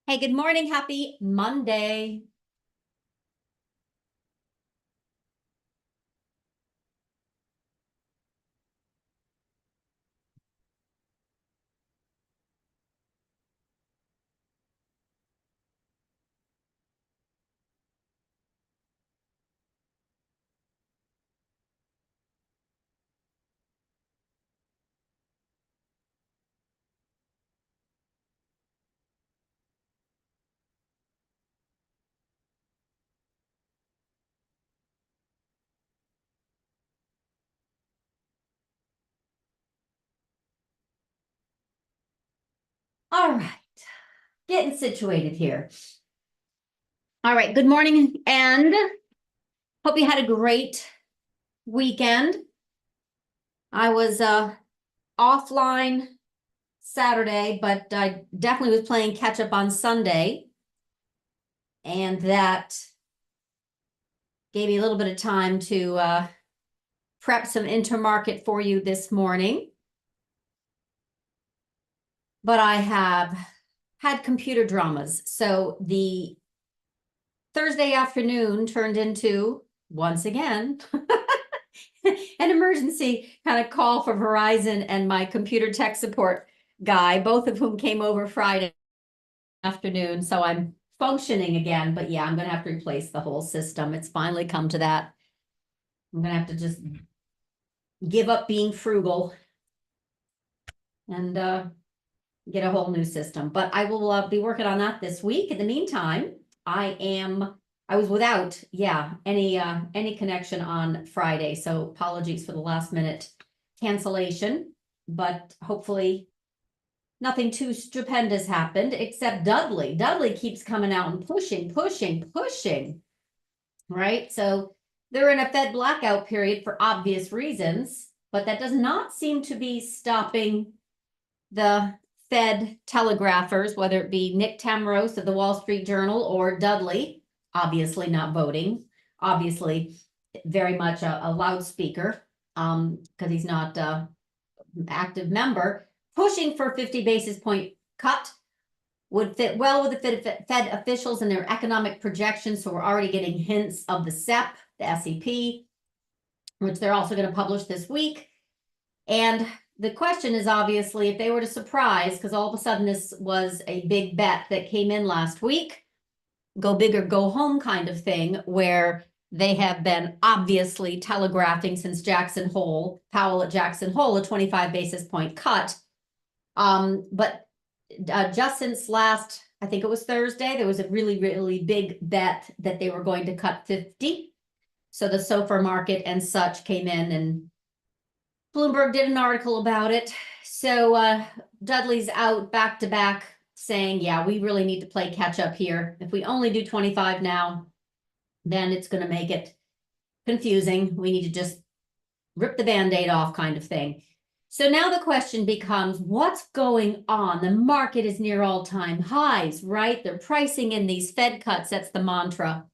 Hey, good morning. Happy Monday. All right, getting situated here. All right, good morning and hope you had a great weekend. I was offline Saturday, but I definitely was playing catch up on Sunday, and that gave me a little bit of time to prep some intermarket for you this morning. But I have had computer dramas, so the Thursday afternoon turned into, once again, an emergency kind of call from Verizon and my computer tech support guy, both of whom came over Friday afternoon. So I'm functioning again, but yeah, I'm going to have to replace the whole system. It's finally come to that. I'm going to have to just give up being frugal and get a whole new system. But I will be working on that this week. In the meantime, I was without, any connection on Friday. So apologies for the last minute cancellation, but hopefully nothing too stupendous happened, except Dudley. Dudley keeps coming out and pushing, right? So they're in a Fed blackout period for obvious reasons, but that does not seem to be stopping the Fed telegraphers, whether it be Nick Tamros of the Wall Street Journal or Dudley, obviously not voting, obviously very much a loudspeaker, because he's not an active member, pushing for 50 basis point cut would fit well with the Fed officials and their economic projections. So we're already getting hints of the SEP, the SEP, which they're also going to publish this week. And the question is obviously if they were to surprise, because all of a sudden this was a big bet that came in last week, go big or go home kind of thing, where they have been obviously telegraphing since Powell at Jackson Hole, a 25 basis point cut. But just since last, I think it was Thursday, there was a really, really big bet that they were going to cut 50. So the SOFR market and such came in, and Bloomberg did an article about it. So Dudley's out back to back saying, yeah, we really need to play catch up here. If we only do 25 now, then it's going to make it confusing. We need to just rip the Band-Aid off kind of thing. So now the question becomes, what's going on? The market is near all-time highs, right? They're pricing in these Fed cuts. That's the mantra.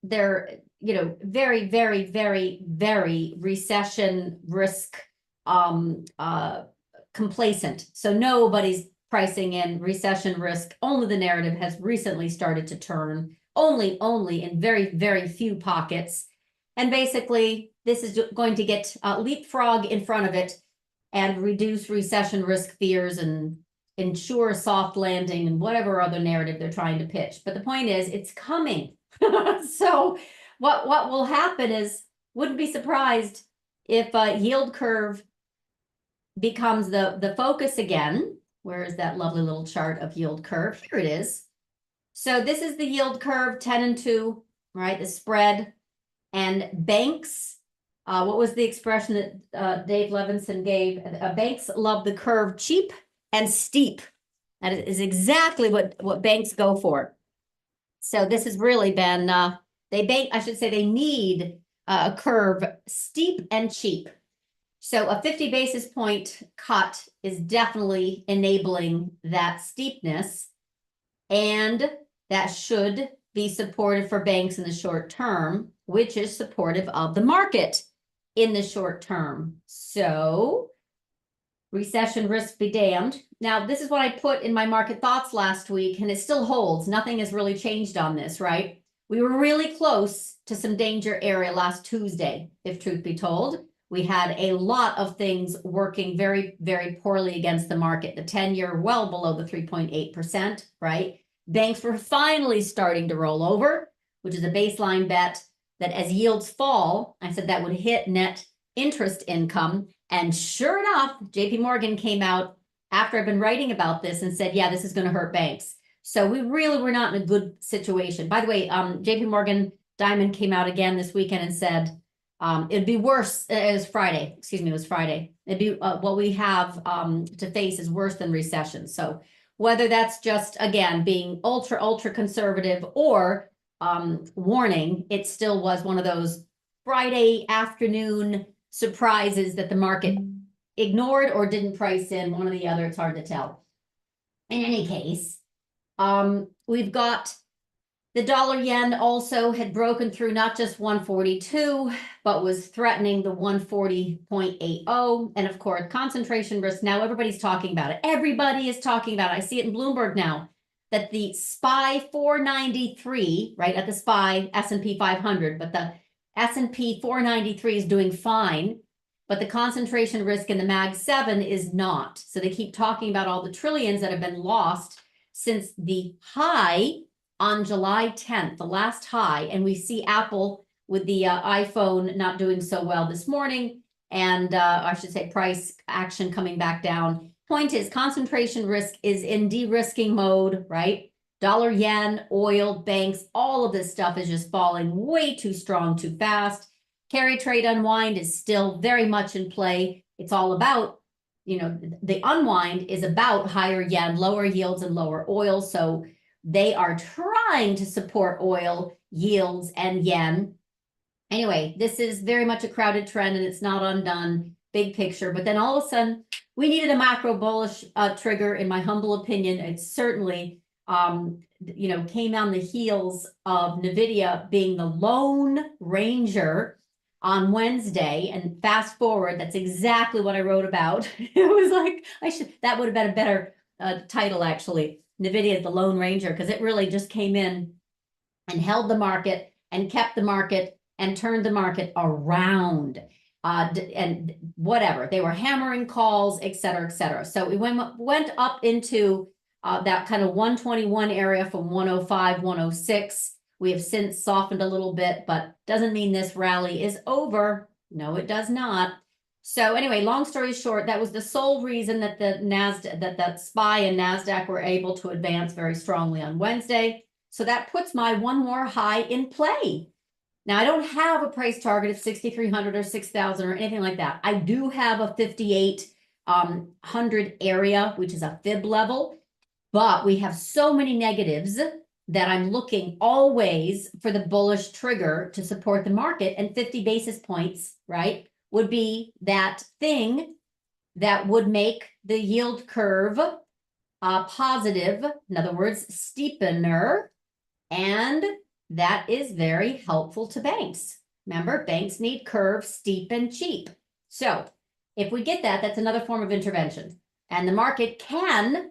They're, very, very, very, very recession risk complacent. So nobody's pricing in recession risk. Only the narrative has recently started to turn, only in very, very few pockets. And basically, this is going to get leapfrog in front of it and reduce recession risk fears and ensure a soft landing and whatever other narrative they're trying to pitch. But the point is, it's coming. So what will happen is, wouldn't be surprised if a yield curve becomes the focus again. Where is that lovely little chart of yield curve? Here it is. So this is the yield curve, 10 and 2, right? The spread. And banks, what was the expression that Dave Levinson gave? Banks love the curve cheap and steep. That is exactly what banks go for. So this has really been, they need a curve steep and cheap. So a 50 basis point cut is definitely enabling that steepness, and that should be supportive for banks in the short term, which is supportive of the market in the short term. So Recession risk be damned. Now, this is what I put in my market thoughts last week, and it still holds. Nothing has really changed on this, right? We were really close to some danger area last Tuesday, if truth be told. We had a lot of things working very, very poorly against the market. The 10-year well below the 3.8%, right? Banks were finally starting to roll over, which is a baseline bet that as yields fall, I said that would hit net interest income. And sure enough, JP Morgan came out after I've been writing about this and said, yeah, this is going to hurt banks. So we really were not in a good situation. By the way, JP Morgan Diamond came out again this weekend and said, it'd be worse. It was Friday. Excuse me, it was Friday. It'd be what we have to face is worse than recession. So whether that's just, again, being ultra conservative or warning, it still was one of those Friday afternoon surprises that the market ignored or didn't price in. One or the other, it's hard to tell. In any case, we've got the dollar yen also had broken through not just 142, but was threatening the 140.80. And of course, concentration risk. Now everybody's talking about it. Everybody is talking about it. I see it in Bloomberg now that the SPY 493, right, at the SPY S&P 500, but the S&P 493 is doing fine, but the concentration risk in the MAG 7 is not. So they keep talking about all the trillions that have been lost since the high on July 10th, the last high, and we see Apple with the iPhone not doing so well this morning, and I should say price action coming back down. Point is, concentration risk is in de-risking mode, right? Dollar, yen, oil, banks, all of this stuff is just falling way too strong, too fast. Carry trade unwind is still very much in play. It's all about, you know, the unwind is about higher yen, lower yields, and lower oil. So they are trying to support oil yields and yen. Anyway, this is very much a crowded trend and it's not undone, big picture. But then all of a sudden, we needed a macro bullish trigger, in my humble opinion. It certainly, you know, came on the heels of NVIDIA being the lone ranger on Wednesday. And fast forward, that's exactly what I wrote about. It was like, that would have been a better title, actually. NVIDIA is the Lone Ranger, because it really just came in and held the market and kept the market and turned the market around. And whatever, they were hammering calls, et cetera, et cetera. So we went up into that kind of 121 area from 105, 106. We have since softened a little bit, but doesn't mean this rally is over. No, it does not. So anyway, long story short, that was the sole reason that the that SPY and NASDAQ were able to advance very strongly on Wednesday. So that puts my one more high in play. Now, I don't have a price target of 6,300 or 6,000 or anything like that. I do have a 5,800 area, which is a fib level, but we have so many negatives that I'm looking always for the bullish trigger to support the market, and 50 basis points, right, would be that thing that would make the yield curve positive, in other words, steepener, and that is very helpful to banks. Remember, banks need curve, steep, and cheap. So if we get that, that's another form of intervention. And the market can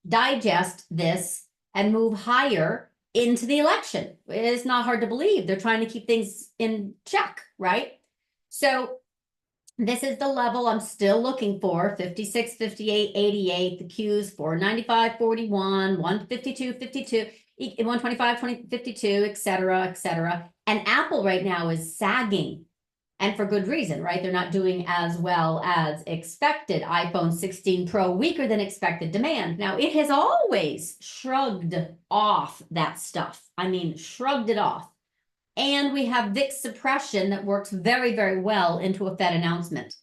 digest this and move higher into the election. It's not hard to believe. They're trying to keep things in check, right? So this is the level I'm still looking for, 56, 58, 88, the Qs 495, 41, 152, 52, 125, 52, et cetera, et cetera. And Apple right now is sagging, and for good reason, right? They're not doing as well as expected. iPhone 16 Pro, weaker than expected demand. Now, it has always shrugged off that stuff. I mean, shrugged it off. And we have VIX suppression that works very, very well into a Fed announcement.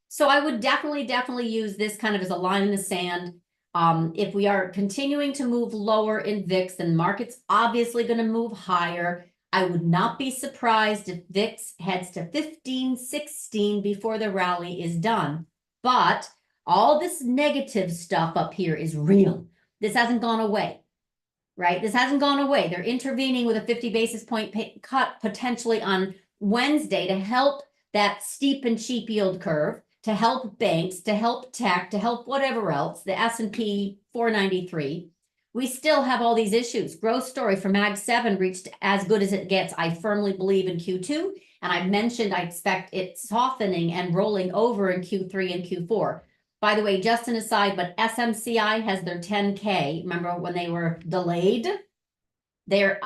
So I would definitely use this kind of as a line in the sand. If we are continuing to move lower in VIX, then market's obviously going to move higher. I would not be surprised if VIX heads to 15, 16 before the rally is done. But all this negative stuff up here is real. This hasn't gone away, right? This hasn't gone away. They're intervening with a 50 basis point cut potentially on Wednesday to help that steep and cheap yield curve. to help banks, to help tech, to help whatever else, the S&P 493, we still have all these issues. Growth story for Mag 7 reached as good as it gets, I firmly believe, in Q2. And I mentioned I expect it softening and rolling over in Q3 and Q4. By the way, just an aside, but SMCI has their 10K. Remember when they were delayed? They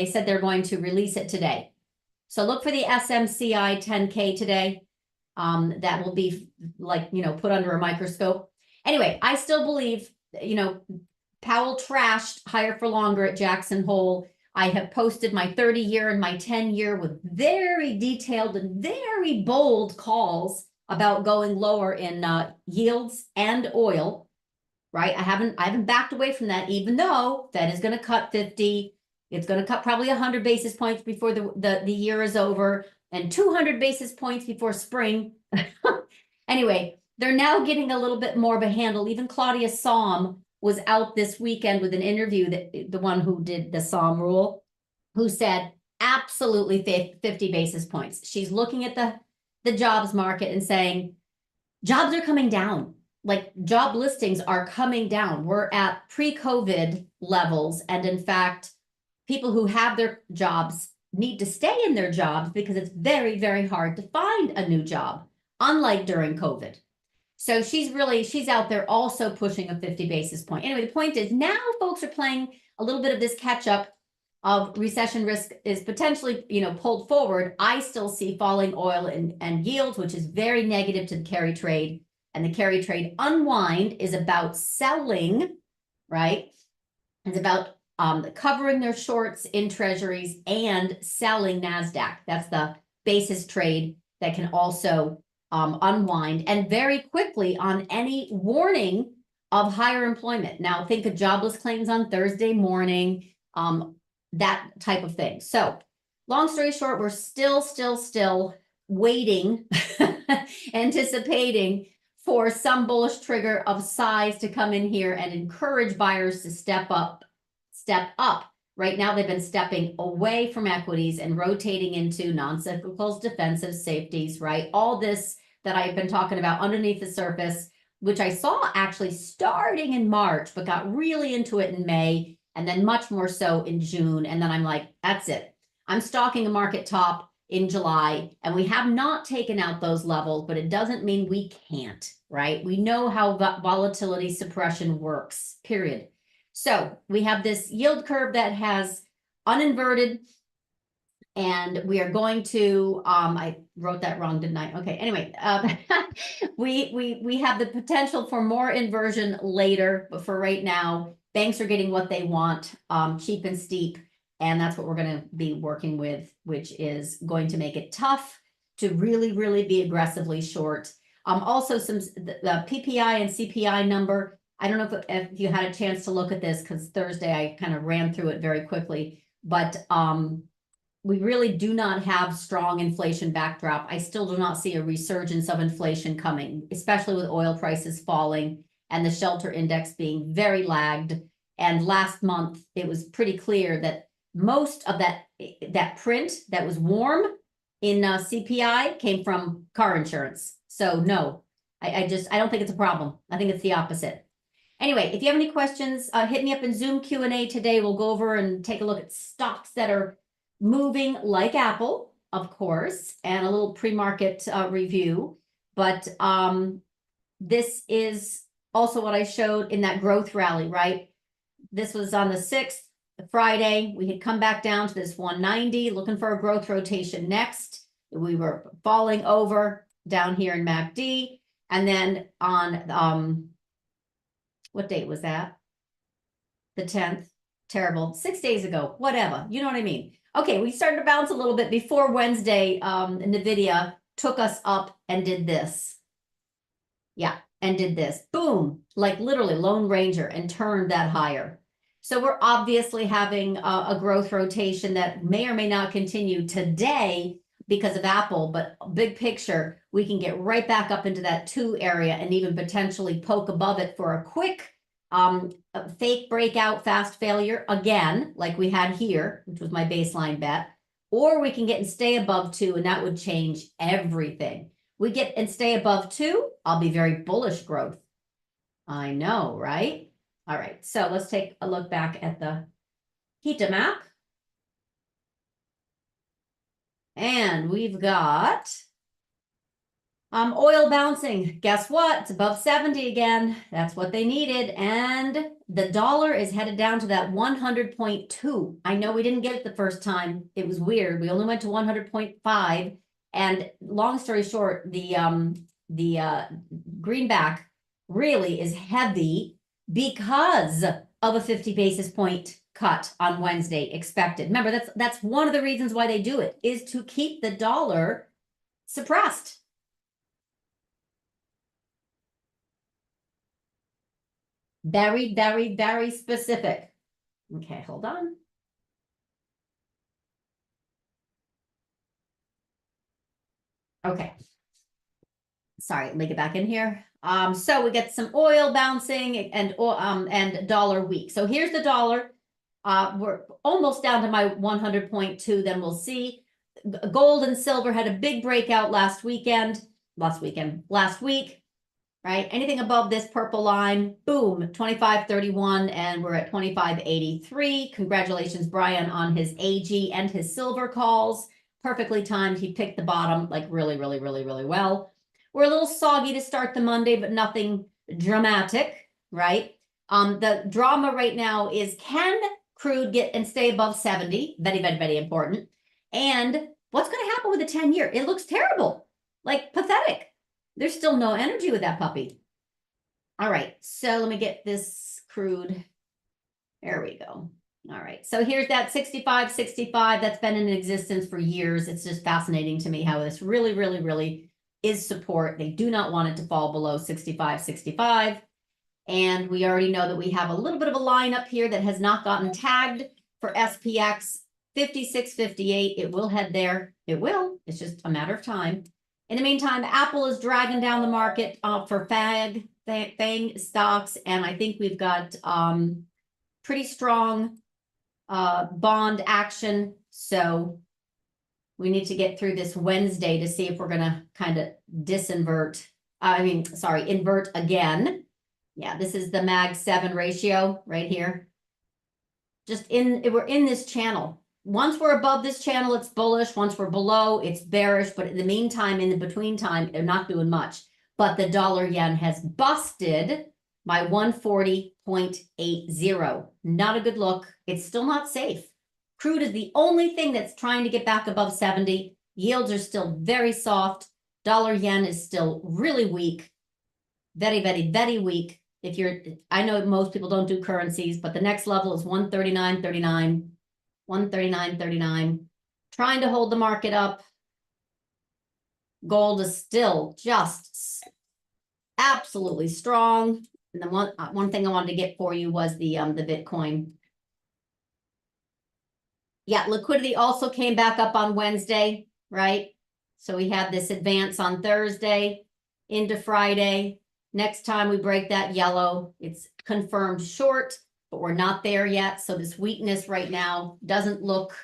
said they're going to release it today. So look for the SMCI 10K today. That will be like, put under a microscope. Anyway, I still believe, Powell trashed higher for longer at Jackson Hole. I have posted my 30-year and my 10-year with very detailed and very bold calls about going lower in yields and oil, right? I haven't backed away from that, even though that is going to cut 50. It's going to cut probably 100 basis points before the year is over, and 200 basis points before spring. Anyway, they're now getting a little bit more of a handle. Even Claudia Sahm was out this weekend with an interview, that the one who did the Sahm rule, who said absolutely 50 basis points. She's looking at the jobs market and saying, jobs are coming down. Like, job listings are coming down. We're at pre-COVID levels. And in fact, people who have their jobs need to stay in their jobs because it's very, very hard to find a new job, unlike during COVID. So she's out there also pushing a 50 basis point. Anyway, the point is now folks are playing a little bit of this catch up of recession risk is potentially, pulled forward. I still see falling oil and yields, which is very negative to the carry trade. And the carry trade unwind is about selling, right? It's about covering their shorts in treasuries and selling NASDAQ. That's the basis trade that can also unwind, and very quickly on any warning of higher employment. Now think of jobless claims on Thursday morning, that type of thing. So long story short, we're still waiting, anticipating for some bullish trigger of size to come in here and encourage buyers to step up. Right now, they've been stepping away from equities and rotating into non-cyclicals, defensive, safeties, right? All this that I've been talking about underneath the surface, which I saw actually starting in March, but got really into it in May, and then much more so in June. And then I'm like, that's it. I'm stalking a market top in July, and we have not taken out those levels, but it doesn't mean we can't, right? We know how volatility suppression works, period. So we have this yield curve that has uninverted, and we are going to, I wrote that wrong, didn't I? Okay, anyway, we have the potential for more inversion later, but for right now, banks are getting what they want, cheap and steep, and that's what we're going to be working with, which is going to make it tough to really, really be aggressively short. Also, the PPI and CPI number, I don't know if you had a chance to look at this, because Thursday I kind of ran through it very quickly, but we really do not have strong inflation backdrop. I still do not see a resurgence of inflation coming, especially with oil prices falling and the shelter index being very lagged. And last month, it was pretty clear that most of that print that was warm in CPI came from car insurance. So no, I don't think it's a problem. I think it's the opposite. Anyway, if you have any questions, hit me up in Zoom Q&A today. We'll go over and take a look at stocks that are moving, like Apple, of course, and a little pre-market review. But this is also what I showed in that growth rally, right? This was on the 6th, Friday. We had come back down to this 190, looking for a growth rotation next. We were falling over down here in MACD. And then on, what date was that? The 10th. Terrible. 6 days ago, whatever. You know what I mean? Okay, we started to bounce a little bit before Wednesday. NVIDIA took us up and did this. Yeah, and did this. Boom, like literally Lone Ranger, and turned that higher. So we're obviously having a growth rotation that may or may not continue today because of Apple, but big picture, we can get right back up into that 2 area and even potentially poke above it for a quick a fake breakout, fast failure again, like we had here, which was my baseline bet, or we can get and stay above 2, and that would change everything. we get and stay above 2, I'll be very bullish growth. I know, right? All right, so let's take a look back at the heat map. And we've got oil bouncing. Guess what? It's above 70 again. That's what they needed. And the dollar is headed down to that 100.2. I know we didn't get it the first time. It was weird. We only went to 100.5. And long story short, the greenback really is heavy because of a 50 basis point cut on Wednesday expected. Remember, that's one of the reasons why they do it, is to keep the dollar suppressed. Very, very, very specific. Okay, hold on. Okay. Sorry, let me get back in here. So we get some oil bouncing and dollar weak. So here's the dollar. We're almost down to my 100.2. Then we'll see. Gold and silver had a big breakout last week, right? Anything above this purple line, boom, 25.31, and we're at 25.83. Congratulations, Brian, on his AG and his silver calls. Perfectly timed. He picked the bottom like really, really, really, really well. We're a little soggy to start the Monday, but nothing dramatic, right? The drama right now is, can crude get and stay above 70? Very, very, very important. And what's going to happen with the 10-year? It looks terrible, like pathetic. There's still no energy with that puppy. All right, so let me get this crude. There we go. All right, so here's that 65.65. That's been in existence for years. It's just fascinating to me how this really, really, really is support. They do not want it to fall below 65.65. And we already know that we have a little bit of a line up here that has not gotten tagged for SPX 56.58. It will head there. It will. It's just a matter of time. In the meantime, Apple is dragging down the market for FANG stocks. And I think we've got pretty strong bond action. So we need to get through this Wednesday to see if we're going to kind of invert again. Yeah, this is the MAG 7 ratio right here. We're in this channel. Once we're above this channel, it's bullish. Once we're below, it's bearish. But in the meantime, in the between time, they're not doing much. But the dollar yen has busted my 140.80. Not a good look. It's still not safe. Crude is the only thing that's trying to get back above 70. Yields are still very soft. Dollar yen is still really weak. Very, very, very weak. I know most people don't do currencies, but the next level is 139.39. 139.39. Trying to hold the market up. Gold is still just absolutely strong. And then one thing I wanted to get for you was the Bitcoin. Yeah, liquidity also came back up on Wednesday, right? So we had this advance on Thursday into Friday. Next time we break that yellow, it's confirmed short, but we're not there yet. So this weakness right now doesn't look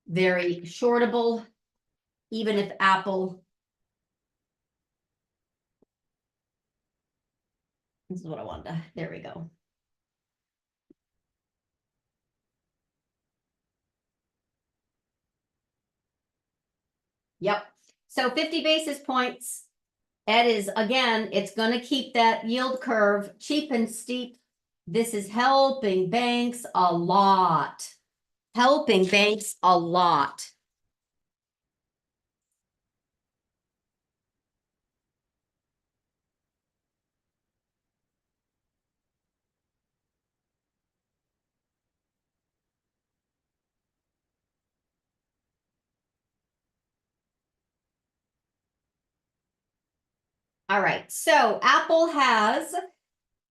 very shortable, even if Apple. This is what I wanted to, there we go. Yep. So 50 basis points. That is, again, it's going to keep that yield curve cheap and steep. This is helping banks a lot. Helping banks a lot. All right, so Apple has,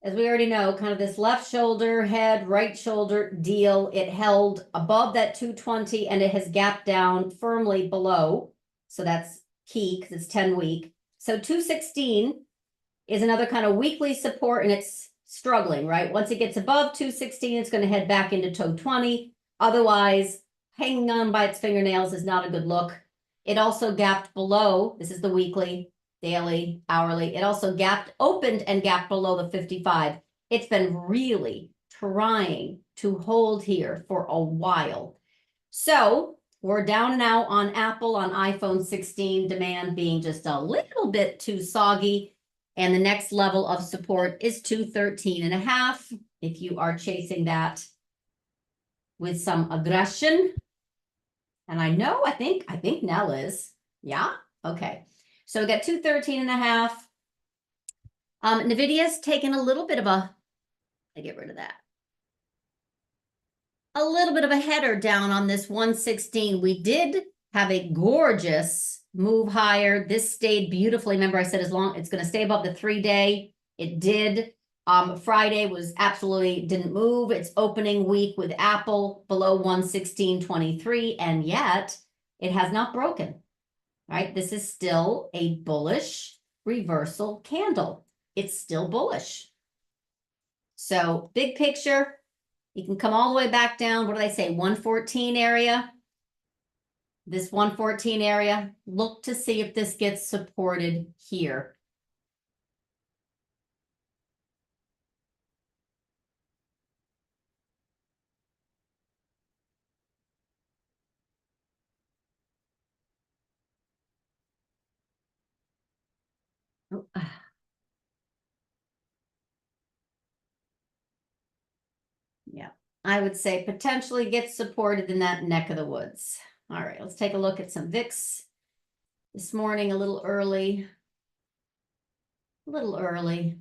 as we already know, kind of this left shoulder, head, right shoulder deal. It held above that 220 and it has gapped down firmly below. So that's key because it's 10 week. So 216 is another kind of weekly support and it's struggling, right? Once it gets above 216, it's going to head back into 220. Otherwise, hanging on by its fingernails is not a good look. It also gapped below. This is the weekly, daily, hourly. It also opened and gapped below the 55. It's been really trying to hold here for a while. So we're down and out on Apple on iPhone 16, demand being just a little bit too soggy. And the next level of support is 213.5. If you are chasing that with some aggression. And I know, I think Nell is. Yeah. Okay. So we got 213.5. NVIDIA's taken a little bit of I get rid of that. A little bit of a header down on this 116. We did have a gorgeous move higher. This stayed beautifully. Remember, I said as long it's going to stay above the 3-day. It did. Friday was absolutely didn't move. It's opening week with Apple below 116.23, and yet it has not broken. Right? This is still a bullish reversal candle. It's still bullish. So big picture. You can come all the way back down. What did I say? 114 area. This 114 area. Look to see if this gets supported here. Yeah, I would say potentially get supported in that neck of the woods. All right, let's take a look at some VIX this morning, a little early. A little early.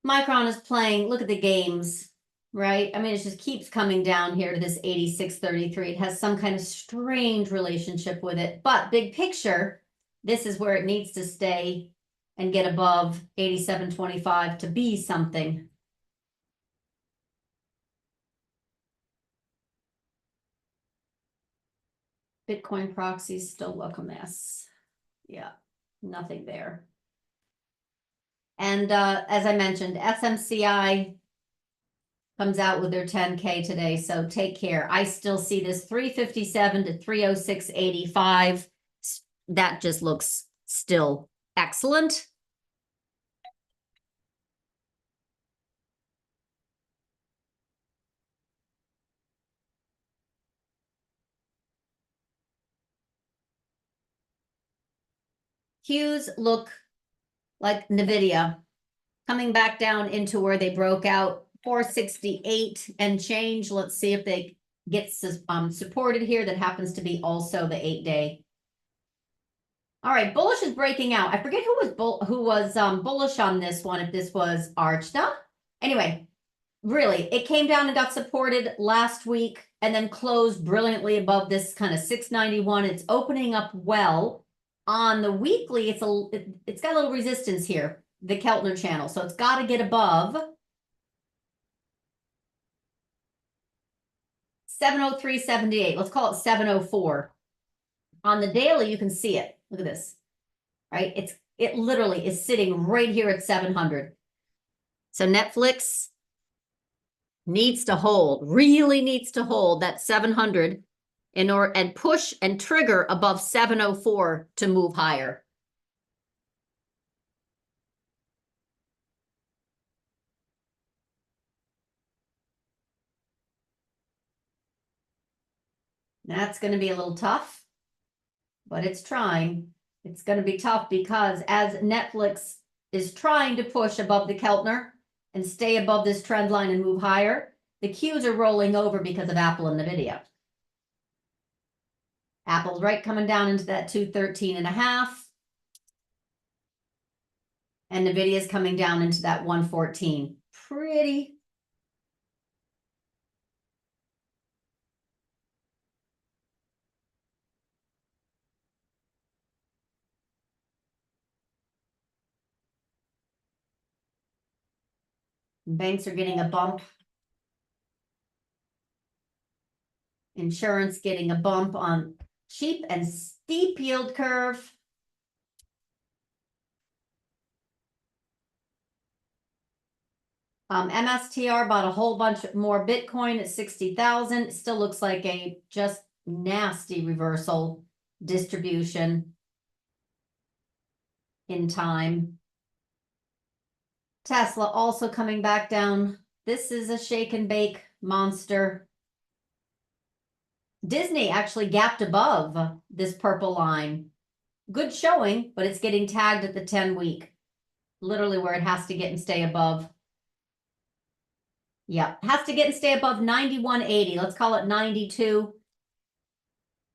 Micron is playing, look at the games, right? I mean, it just keeps coming down here to this 86.33. It has some kind of strange relationship with it. But big picture, this is where it needs to stay and get above 87.25 to be something. Bitcoin proxies still look a mess. Yeah, nothing there. And as I mentioned, SMCI comes out with their 10K today, so take care. I still see this 357 to 306.85. That just looks still excellent. Qs look like NVIDIA coming back down into where they broke out 468 and change. Let's see if they get supported here. That happens to be also the 8-day. All right, bullish is breaking out. I forget who was bullish on this one, if this was Archta. Anyway, really, it came down and got supported last week and then closed brilliantly above this kind of 691. It's opening up well. On the weekly, it's got a little resistance here, the Keltner channel. So it's got to get above 703.78. Let's call it 704. On the daily, you can see it. Look at this, right? It literally is sitting right here at 700. So Netflix needs to hold, really needs to hold that 700 in order and push and trigger above 704 to move higher. That's going to be a little tough, but it's trying. It's going to be tough because as Netflix is trying to push above the Keltner and stay above this trend line and move higher, the Qs are rolling over because of Apple and NVIDIA. Apple's right coming down into that 213.5. And NVIDIA's coming down into that 114. Pretty. Banks are getting a bump. Insurance getting a bump on cheap and steep yield curve. MSTR bought a whole bunch more Bitcoin at 60,000. It still looks like a just nasty reversal distribution in time. Tesla also coming back down. This is a shake and bake monster. Disney actually gapped above this purple line. Good showing, but it's getting tagged at the 10-week. Literally where it has to get and stay above. Yeah, has to get and stay above 91.80. Let's call it 92.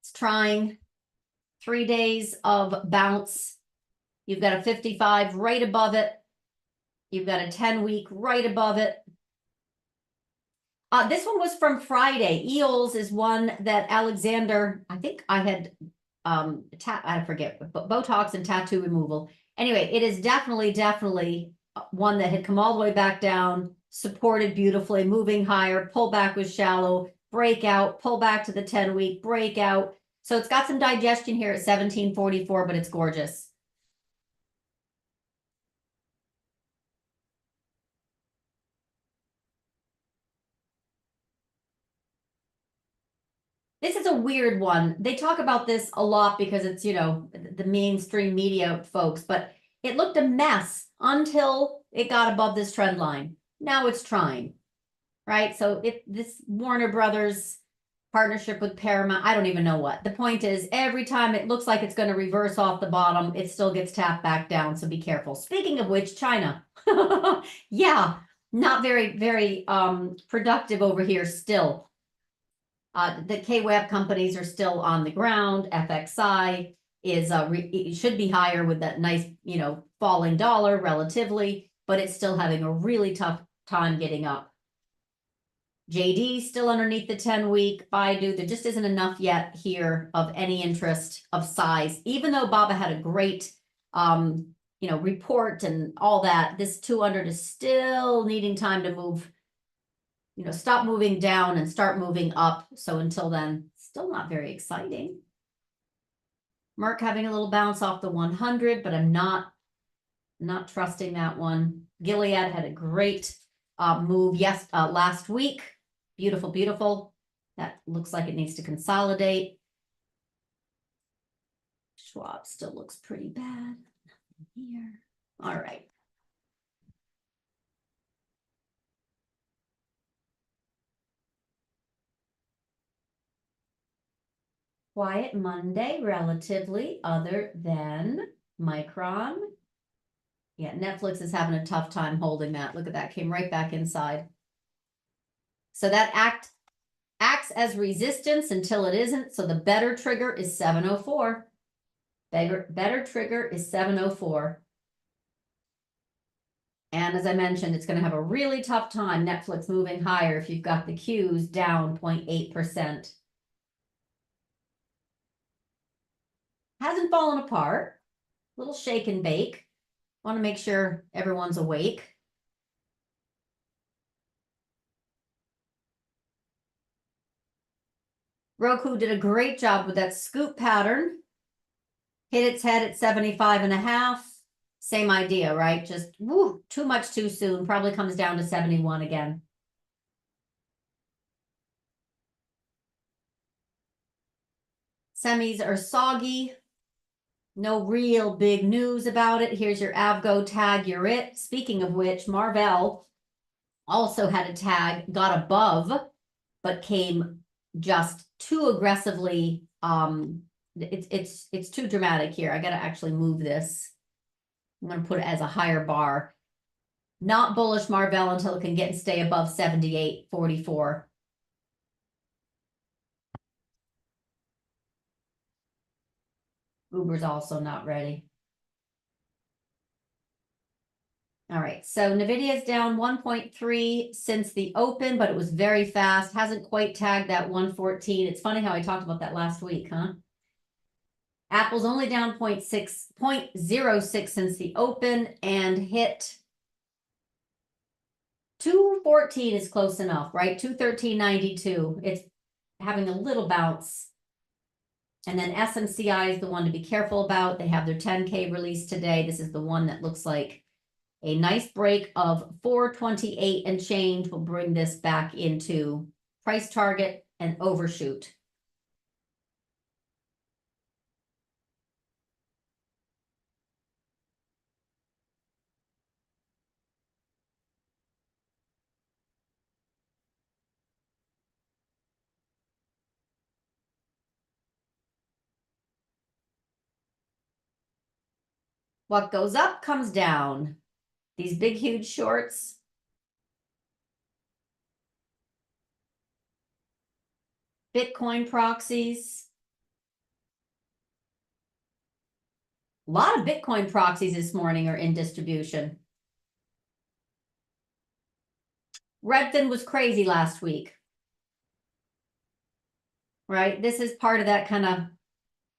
It's trying 3 days of bounce. You've got a 55 right above it. You've got a 10-week right above it. This one was from Friday. EOLs is one that Alexander, I think I had, I forget, but Botox and tattoo removal. Anyway, it is definitely one that had come all the way back down, supported beautifully, moving higher, pullback was shallow, breakout, pull back to the 10-week, breakout. So it's got some digestion here at 1744, but it's gorgeous. This is a weird one. They talk about this a lot because it's, you know, the mainstream media folks, but it looked a mess until it got above this trend line. Now it's trying, right? So if this Warner Brothers partnership with Paramount, I don't even know what. The point is, every time it looks like it's going to reverse off the bottom, it still gets tapped back down. So be careful. Speaking of which, China. Yeah, not very productive over here still. The KWEB companies are still on the ground. FXI is it should be higher with that nice, you know, falling dollar relatively, but it's still having a really tough time getting up. JD still underneath the 10-week. Baidu, there just isn't enough yet here of any interest of size, even though Baba had a great you know, report and all that. This 200 is still needing time to move, you know, stop moving down and start moving up. So until then, still not very exciting. Merck having a little bounce off the 100, but I'm not trusting that one. Gilead had a great move last week. Beautiful. That looks like it needs to consolidate. Schwab still looks pretty bad here. All right. Quiet Monday, relatively, other than Micron. Yeah, Netflix is having a tough time holding that. Look at that, came right back inside. So that acts as resistance until it isn't. So the better trigger is 704. Better trigger is 704. And as I mentioned, it's going to have a really tough time, Netflix moving higher if you've got the Qs down 0.8%. Hasn't fallen apart. Little shake and bake. Want to make sure everyone's awake. Roku did a great job with that scoop pattern. Hit its head at 75.5. Same idea, right? Just woo, too much too soon. Probably comes down to 71 again. Semis are soggy. No real big news about it. Here's your Avgo tag, you're it. Speaking of which, Marvell also had a tag, got above, but came just too aggressively. It's too dramatic here. I got to actually move this. I'm going to put it as a higher bar. Not bullish Marvell until it can get and stay above 78.44. Uber's also not ready. All right, so NVIDIA's down 1.3 since the open, but it was very fast. Hasn't quite tagged that 114. It's funny how I talked about that last week, huh? Apple's only down 0.06 since the open and hit 214 is close enough, right? 213.92. It's having a little bounce. And then SMCI is the one to be careful about. They have their 10K release today. This is the one that looks like A nice break of 428 and change will bring this back into price target and overshoot. What goes up comes down. These big, huge shorts. Bitcoin proxies. A lot of Bitcoin proxies this morning are in distribution. Redfin was crazy last week. Right? This is part of that kind of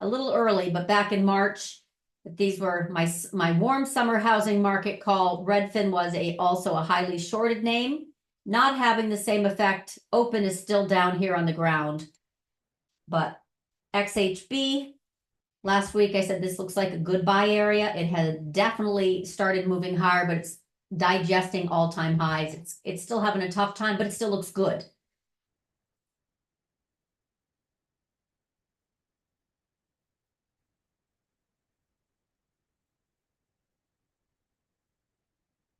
a little early, but back in March, these were my warm summer housing market call. Redfin was also a highly shorted name, not having the same effect. Open is still down here on the ground. But XHB, last week I said this looks like a good buy area. It had definitely started moving higher, but it's digesting all-time highs. It's still having a tough time, but it still looks good.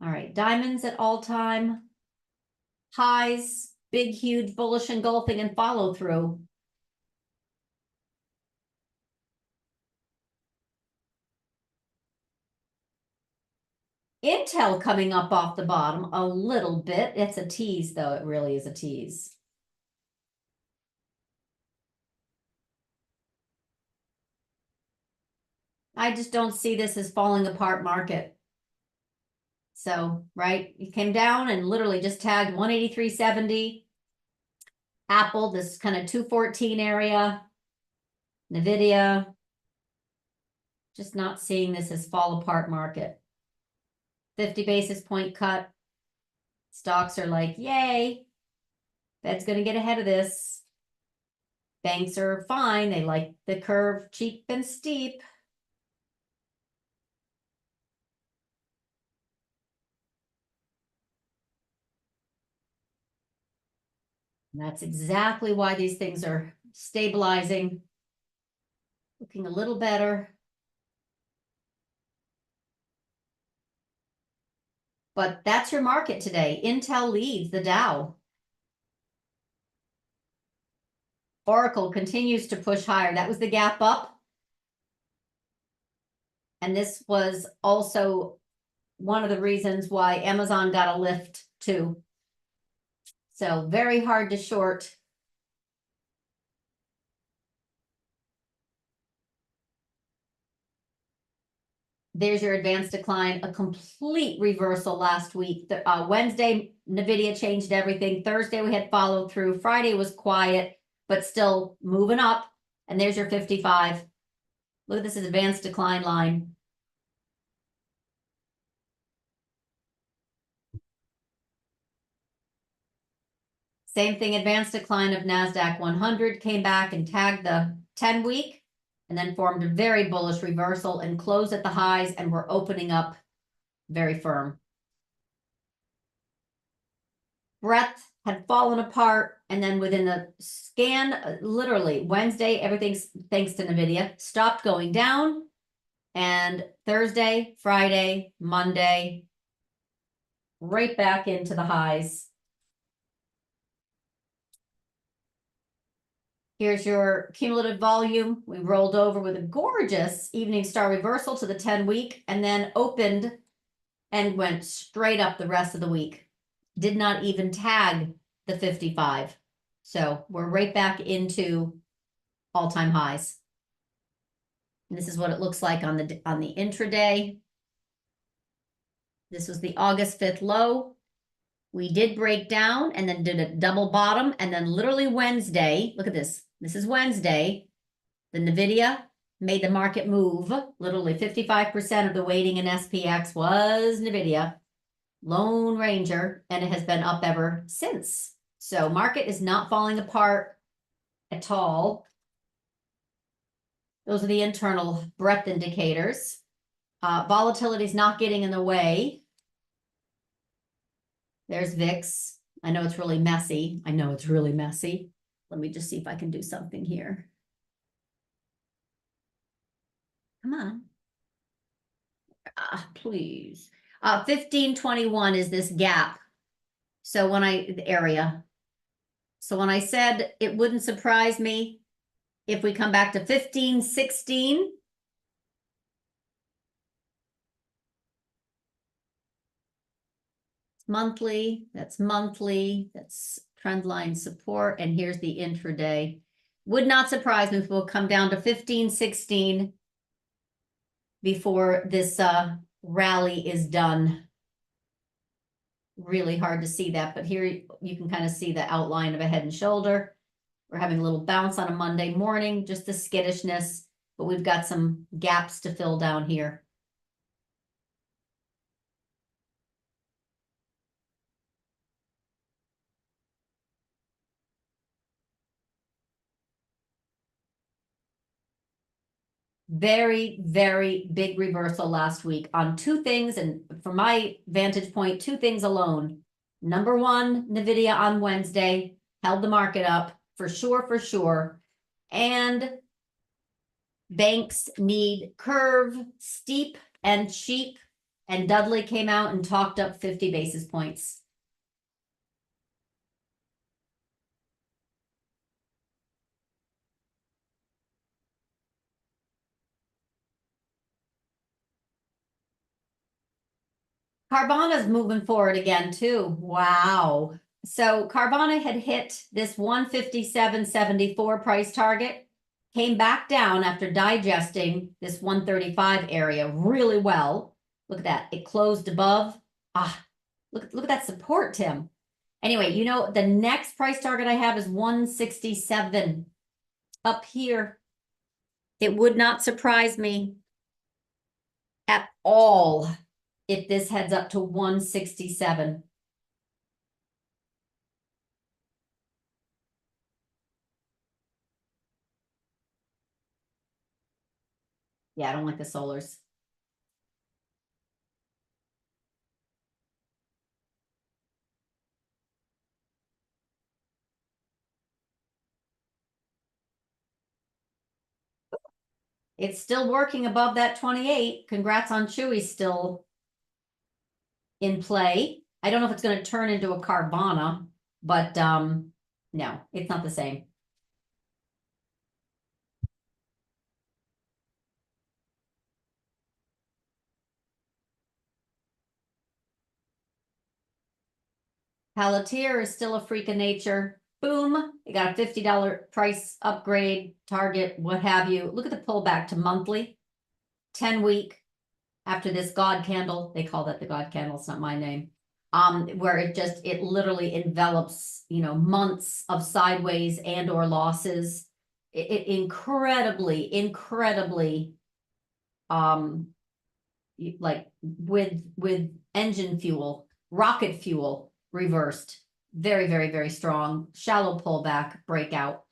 All right, diamonds at all-time highs, big, huge, bullish engulfing and follow through. Intel coming up off the bottom a little bit. It's a tease, though. It really is a tease. I just don't see this as falling apart market. So, right, it came down and literally just tagged 183.70. Apple, this kind of 214 area. NVIDIA, just not seeing this as fall apart market. 50 basis point cut. Stocks are like, yay, Fed's going to get ahead of this. Banks are fine. They like the curve cheap and steep. And that's exactly why these things are stabilizing, looking a little better. But that's your market today. Intel leads the Dow. Oracle continues to push higher. That was the gap up. And this was also one of the reasons why Amazon got a lift too. So very hard to short. There's your advanced decline, a complete reversal last week. Wednesday, NVIDIA changed everything. Thursday, we had follow through. Friday was quiet, but still moving up. And there's your 55. Look at this advanced decline line. Same thing, advanced decline of NASDAQ 100 came back and tagged the 10-week and then formed a very bullish reversal and closed at the highs, and we're opening up very firm. Breadth had fallen apart, and then within the scan, literally Wednesday, everything's thanks to NVIDIA, stopped going down, and Thursday, Friday, Monday, right back into the highs. Here's your cumulative volume. We rolled over with a gorgeous evening star reversal to the 10-week and then opened and went straight up the rest of the week. Did not even tag the 55. So we're right back into all-time highs. And this is what it looks like on the intraday. This was the August 5th low. We did break down and then did a double bottom, and then literally Wednesday, look at this. This is Wednesday. The NVIDIA made the market move. Literally 55% of the weighting in SPX was NVIDIA, Lone Ranger, and it has been up ever since. So market is not falling apart at all. Those are the internal breadth indicators. Volatility is not getting in the way. There's VIX. I know it's really messy. I know it's really messy. Let me just see if I can do something here. Come on. Please. 1521 is this gap. So the area. So when I said it wouldn't surprise me if we come back to 1516, monthly, that's trend line support, and here's the intraday. Would not surprise me if we'll come down to 1516 before this rally is done. Really hard to see that, but here you can kind of see the outline of a head and shoulder. We're having a little bounce on a Monday morning, just the skittishness, but we've got some gaps to fill down here. Very, very big reversal last week on two things. And from my vantage point, two things alone. Number one, NVIDIA on Wednesday held the market up for sure. And banks need curve, steep and cheap. And Dudley came out and talked up 50 basis points. Carvana's moving forward again too. Wow. So Carvana had hit this 157.74 price target, came back down after digesting this 135 area really well. Look at that. It closed above. Look at that support, Tim. Anyway, you know, the next price target I have is 167 up here. It would not surprise me at all if this heads up to 167. Yeah, I don't like the solars. It's still working above that 28. Congrats on Chewy still in play. I don't know if it's going to turn into a Carvana, but no, it's not the same. Palantir is still a freak of nature. Boom, you got a $50 price upgrade, target, what have you. Look at the pullback to monthly, 10-week after this God candle. They call that the God candle. It's not my name. Where it literally envelops, months of sideways and or losses. It incredibly, like with engine fuel, rocket fuel reversed. Very, very, very strong. Shallow pullback, breakout.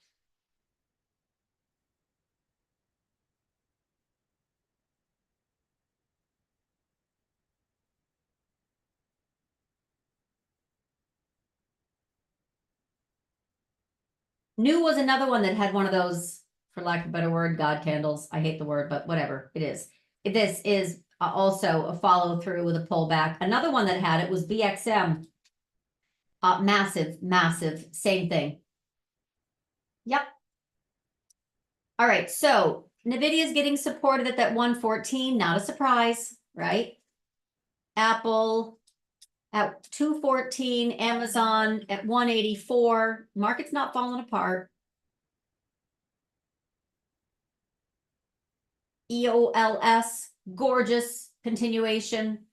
New was another one that had one of those, for lack of a better word, God candles. I hate the word, but whatever it is. This is also a follow through with a pullback. Another one that had it was BXM. Massive, same thing. Yep. All right, so NVIDIA is getting supported at that 114, not a surprise, right? Apple at 214, Amazon at 184. Market's not falling apart. EOLS, gorgeous continuation.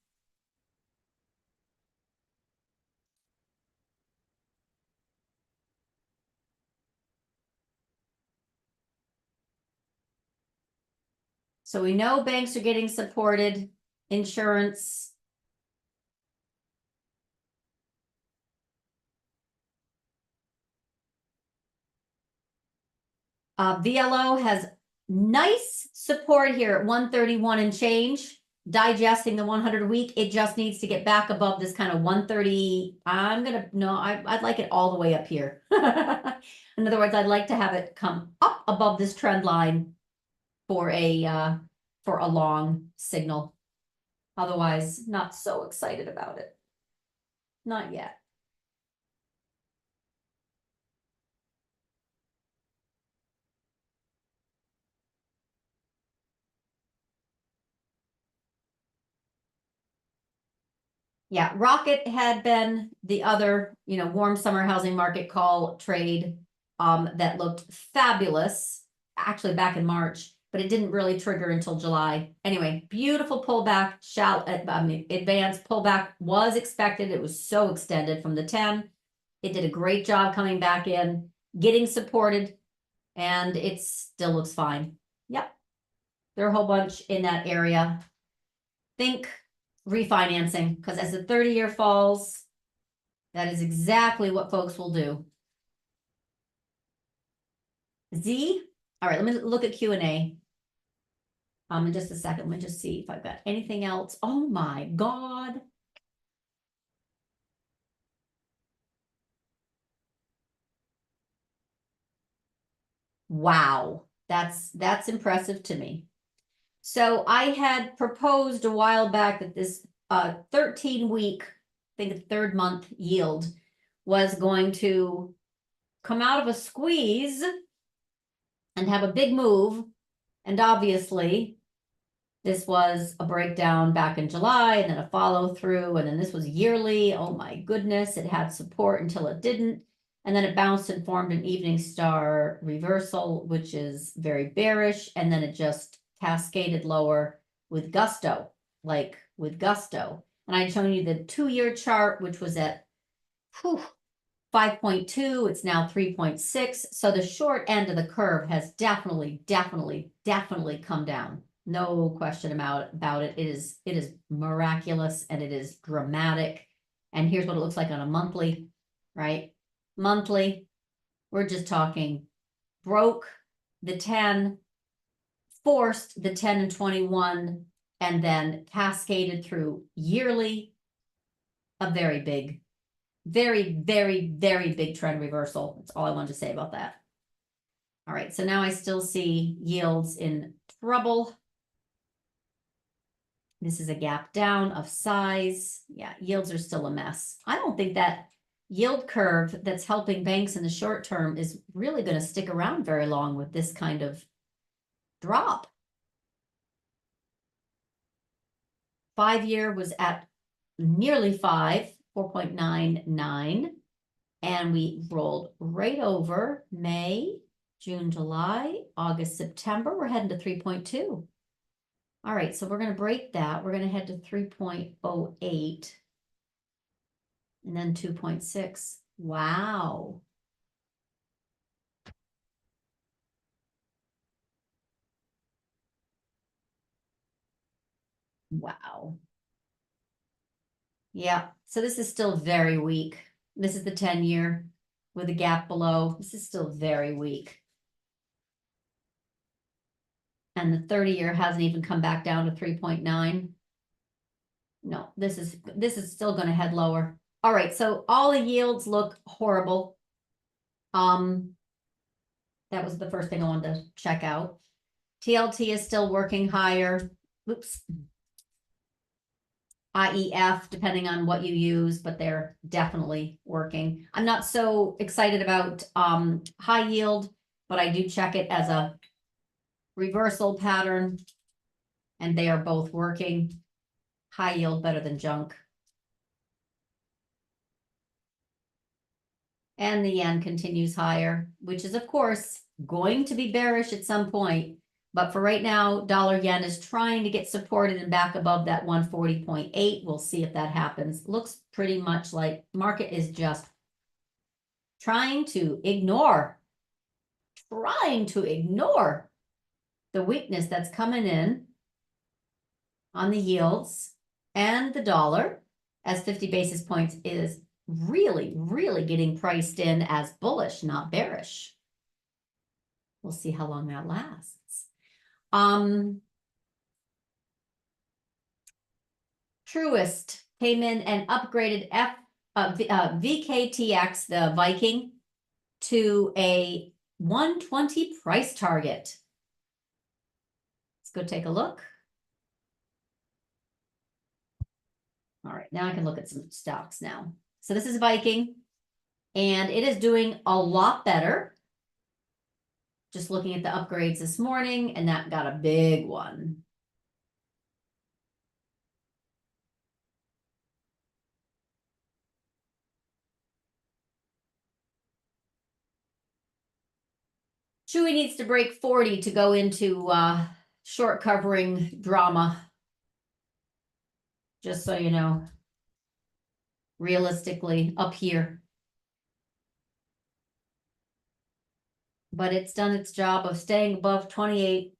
So we know banks are getting supported, insurance. VLO has nice support here at 131 and change. digesting the 100 week. It just needs to get back above this kind of 130. I'd like it all the way up here. In other words, I'd like to have it come up above this trend line for a long signal. Otherwise, not so excited about it. Not yet. Yeah, Rocket had been the other, warm summer housing market call trade that looked fabulous, actually back in March, but it didn't really trigger until July. Anyway, beautiful pullback, advanced pullback was expected. It was so extended from the 10. It did a great job coming back in, getting supported, and it still looks fine. Yep. There are a whole bunch in that area. Think refinancing, because as the 30-year falls, that is exactly what folks will do. Z, all right, let me look at Q&A. In just a second, let me just see if I've got anything else. Oh my God. Wow, that's impressive to me. So I had proposed a while back that this 13-week, I think third month yield was going to come out of a squeeze and have a big move. And obviously, this was a breakdown back in July and then a follow through. And then this was yearly. Oh my goodness, it had support until it didn't. And then it bounced and formed an evening star reversal, which is very bearish. And then it just cascaded lower with gusto, like with gusto. And I'd shown you the 2-year chart, which was at 5.2. It's now 3.6. So the short end of the curve has definitely come down. No question about it. It is miraculous and it is dramatic. And here's what it looks like on a monthly, right? Monthly, we're just talking broke the 10, forced the 10 and 21, and then cascaded through yearly, a very big, very big trend reversal. That's all I wanted to say about that. All right, so now I still see yields in trouble. This is a gap down of size. Yeah, yields are still a mess. I don't think that yield curve that's helping banks in the short term is really going to stick around very long with this kind of drop. 5-year was at nearly 5, 4.99. And we rolled right over May, June, July, August, September. We're heading to 3.2. All right, so we're going to break that. We're going to head to 3.08 and then 2.6. Wow. Wow. Yeah, so this is still very weak. This is the 10-year with a gap below. This is still very weak. And the 30-year hasn't even come back down to 3.9. No, this is still going to head lower. All right, so all the yields look horrible. That was the first thing I wanted to check out. TLT is still working higher. Oops. IEF, depending on what you use, but they're definitely working. I'm not so excited about high yield, but I do check it as a reversal pattern, and they are both working. High yield better than junk. And the yen continues higher, which is, of course, going to be bearish at some point. But for right now, dollar yen is trying to get supported and back above that 140.8. We'll see if that happens. Looks pretty much like market is just trying to ignore the weakness that's coming in on the yields and the dollar, as 50 basis points is really getting priced in as bullish, not bearish. We'll see how long that lasts. Truist came in and upgraded VKTX, the Viking, to a 120 price target. Let's go take a look. All right, now I can look at some stocks now. So this is Viking, and it is doing a lot better. Just looking at the upgrades this morning, and that got a big one. Chewy needs to break 40 to go into short covering drama. Just so you know, realistically up here. But it's done its job of staying above 28.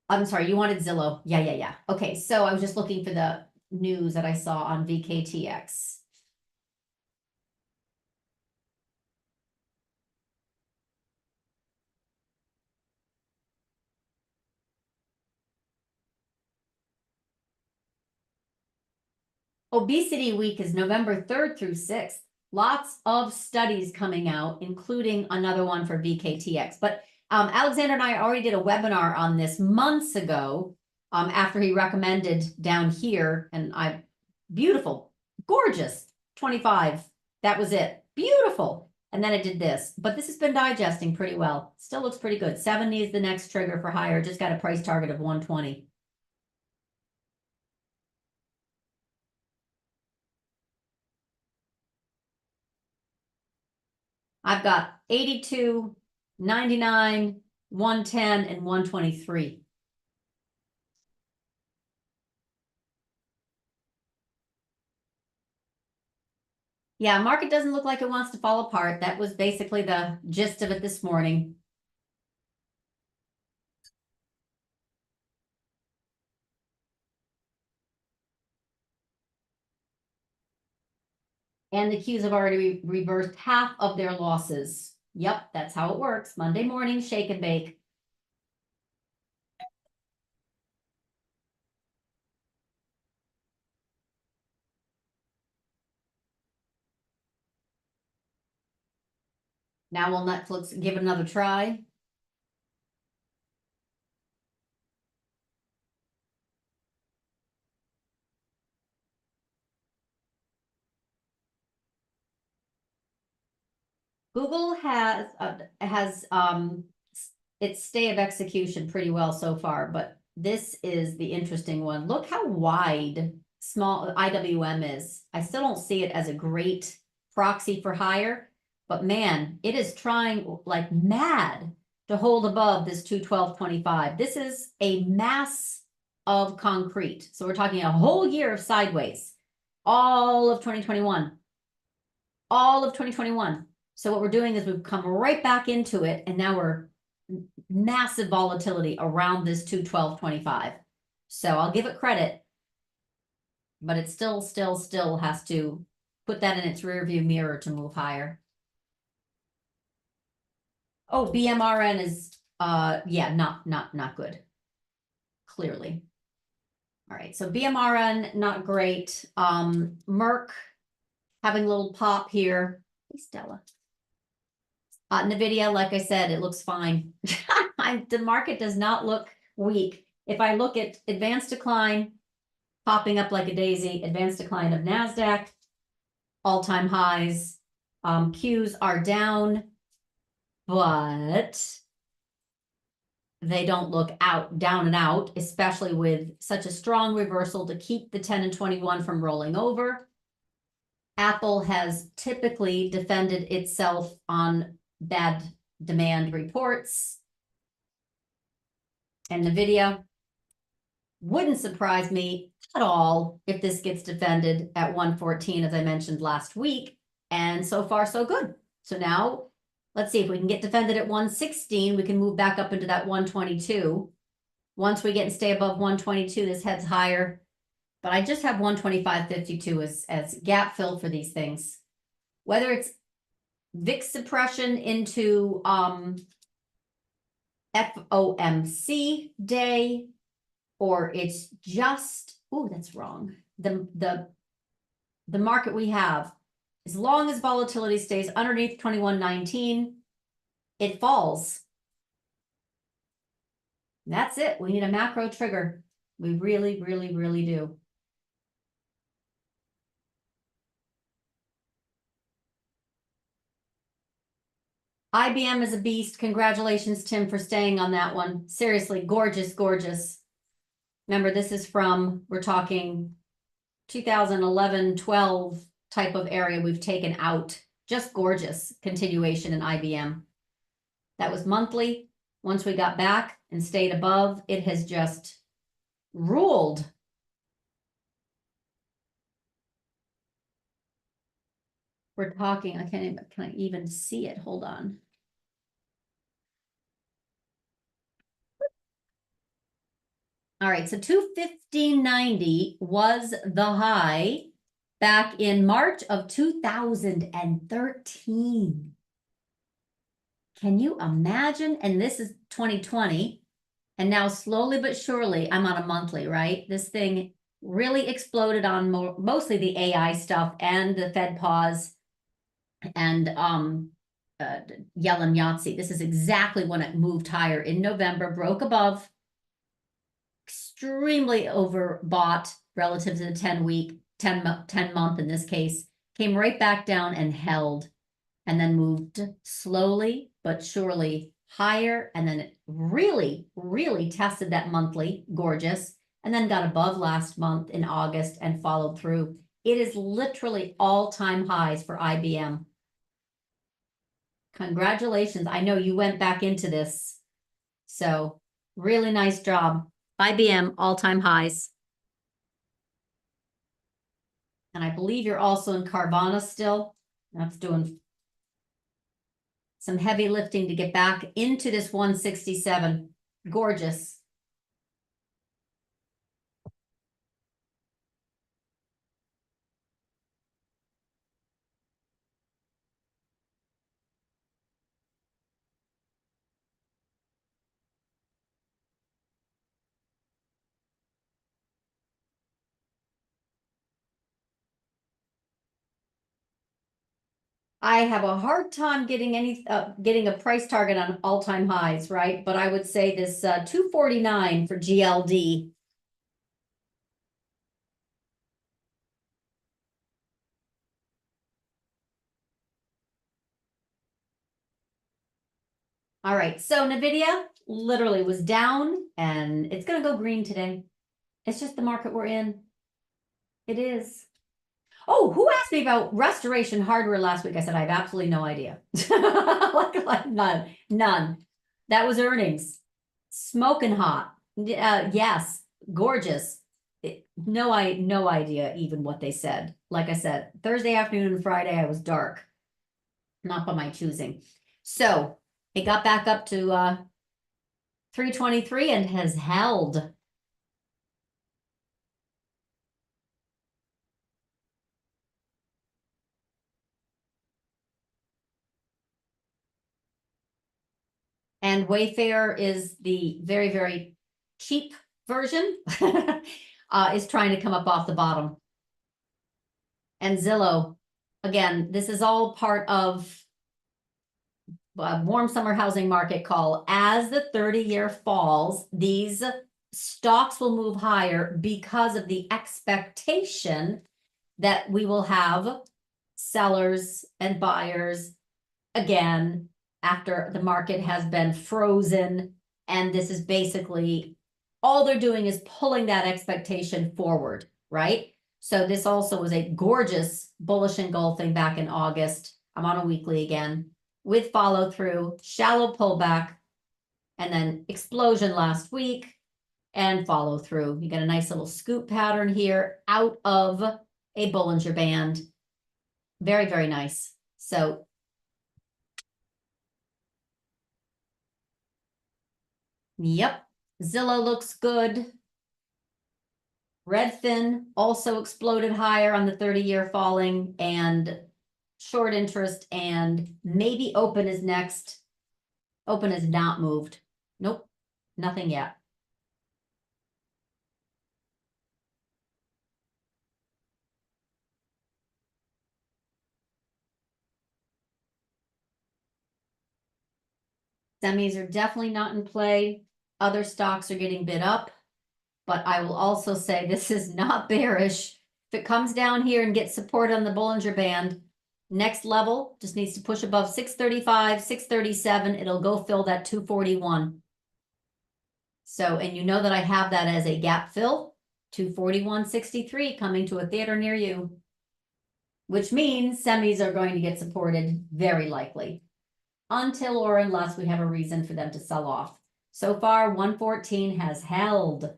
I'm sorry, you wanted Zillow. Yeah. Okay, so I was just looking for the news that I saw on VKTX. Obesity Week is November 3rd through 6th. Lots of studies coming out, including another one for VKTX. But Alexander and I already did a webinar on this months ago after he recommended down here. And beautiful, gorgeous, 25. That was it. Beautiful. And then I did this. But this has been digesting pretty well. Still looks pretty good. 70 is the next trigger for higher. Just got a price target of 120. I've got 82, 99, 110, and 123. Yeah, market doesn't look like it wants to fall apart. That was basically the gist of it this morning. And the Qs have already reversed half of their losses. Yep, that's how it works. Monday morning, shake and bake. Now will Netflix give it another try? Google has its stay of execution pretty well so far, but this is the interesting one. Look how wide small IWM is. I still don't see it as a great proxy for higher, but man, it is trying like mad to hold above this 212.25. This is a mass of concrete. So we're talking a whole year of sideways, all of 2021, all of 2021. So what we're doing is we've come right back into it, and now we're massive volatility around this 212.25. So I'll give it credit, but it still has to put that in its rear view mirror to move higher. Oh, BMRN is yeah, not good. Clearly. All right, so BMRN not great. Merck having a little pop here. Hey, Stella. NVIDIA, like I said, it looks fine. The market does not look weak. If I look at advanced decline, popping up like a daisy, advanced decline of NASDAQ, all-time highs. Qs are down, but they don't look down and out, especially with such a strong reversal to keep the 10 and 21 from rolling over. Apple has typically defended itself on bad demand reports. And NVIDIA wouldn't surprise me at all if this gets defended at 114, as I mentioned last week. And so far, so good. So now let's see if we can get defended at 116, we can move back up into that 122. Once we get and stay above 122, this heads higher. But I just have 125.52 as gap fill for these things. Whether it's VIX suppression into FOMC day, or it's just, oh, that's wrong. The market we have, as long as volatility stays underneath 2119, it falls. That's it. We need a macro trigger. We really, really, really do. IBM is a beast. Congratulations, Tim, for staying on that one. Seriously, gorgeous, gorgeous. Remember, this is from, we're talking 2011, 12 type of area we've taken out. Just gorgeous continuation in IBM. That was monthly. Once we got back and stayed above, it has just ruled. We're talking, can I even see it? Hold on. All right, so 215.90 was the high back in March of 2013. Can you imagine? And this is 2020. And now slowly but surely, I'm on a monthly, right? This thing really exploded on mostly the AI stuff and the Fed pause and Yellen Yahtzee. This is exactly when it moved higher in November, broke above, extremely overbought relative to the 10-week, 10-month in this case, came right back down and held, and then moved slowly but surely higher, and then it really, really tested that monthly, gorgeous, and then got above last month in August and followed through. It is literally all-time highs for IBM. Congratulations. I know you went back into this. So really nice job. IBM all-time highs. And I believe you're also in Carvana still. That's doing some heavy lifting to get back into this 167. Gorgeous. I have a hard time getting getting a price target on all-time highs, right? But I would say this 249 for GLD. All right, so NVIDIA literally was down and it's going to go green today. It's just the market we're in. It is. Oh, who asked me about Restoration Hardware last week? I said, I have absolutely no idea. like none. That was earnings. Smoking hot. Yes, gorgeous. No idea even what they said. Like I said, Thursday afternoon and Friday, I was dark. Not by my choosing. So it got back up to 323 and has held. And Wayfair is the very, very cheap version, is trying to come up off the bottom. And Zillow, again, this is all part of a warm summer housing market call. As the 30-year falls, these stocks will move higher because of the expectation that we will have sellers and buyers again after the market has been frozen. And this is basically all they're doing is pulling that expectation forward, right? So this also was a gorgeous bullish engulfing back in August. I'm on a weekly again with follow through, shallow pullback, and then explosion last week and follow through. You get a nice little scoop pattern here out of a Bollinger Band. Very, very nice. So yep, Zillow looks good. Redfin also exploded higher on the 30-year falling, and short interest, and maybe open is next. Open is not moved. Nope, nothing yet. Semis are definitely not in play. Other stocks are getting bid up, but I will also say this is not bearish. If it comes down here and gets support on the Bollinger Band, next level just needs to push above 635, 637. It'll go fill that 241. So, and you know that I have that as a gap fill, 241.63 coming to a theater near you, which means semis are going to get supported very likely until or unless we have a reason for them to sell off. So far, 114 has held.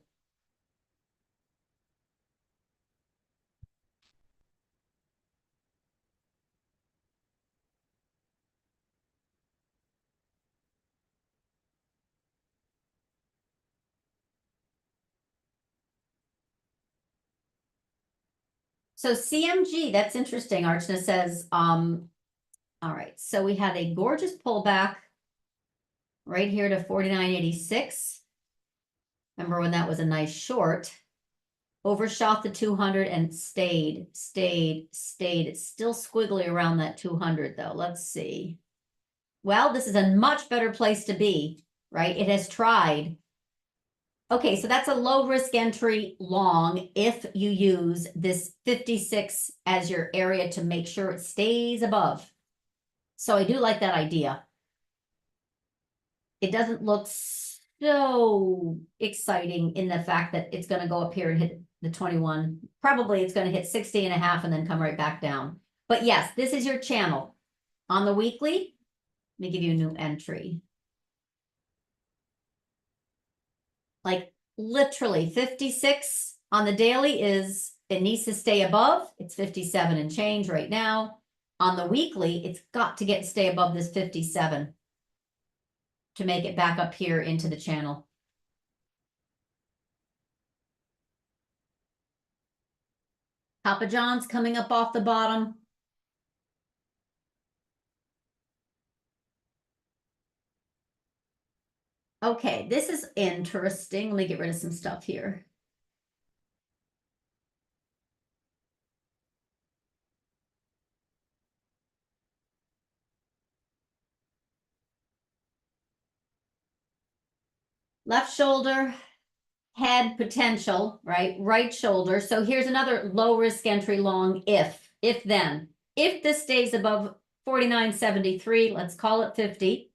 So CMG, that's interesting. Archna says, all right, so we had a gorgeous pullback right here to 49.86. Remember when that was a nice short? Overshot the 200 and stayed. It's still squiggly around that 200 though. Let's see. Well, this is a much better place to be, right? It has tried. Okay, so that's a low risk entry long if you use this 56 as your area to make sure it stays above. So I do like that idea. It doesn't look so exciting in the fact that it's going to go up here and hit the 21. Probably it's going to hit 60 and a half and then come right back down. But yes, this is your channel. On the weekly, let me give you a new entry. Like literally 56 on the daily is, it needs to stay above. It's 57 and change right now. On the weekly, it's got to stay above this 57 to make it back up here into the channel. Papa John's coming up off the bottom. Okay, this is interesting. Let me get rid of some stuff here. Left shoulder, head potential, right? Right shoulder. So here's another low risk entry long if then. If this stays above 49.73, let's call it 50,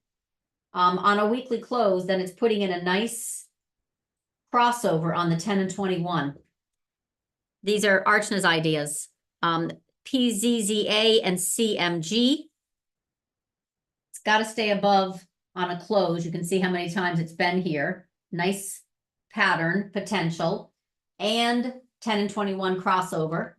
on a weekly close, then it's putting in a nice crossover on the 10 and 21. These are Archna's ideas. PZZA and CMG. It's got to stay above on a close. You can see how many times it's been here. Nice pattern potential. And 10 and 21 crossover.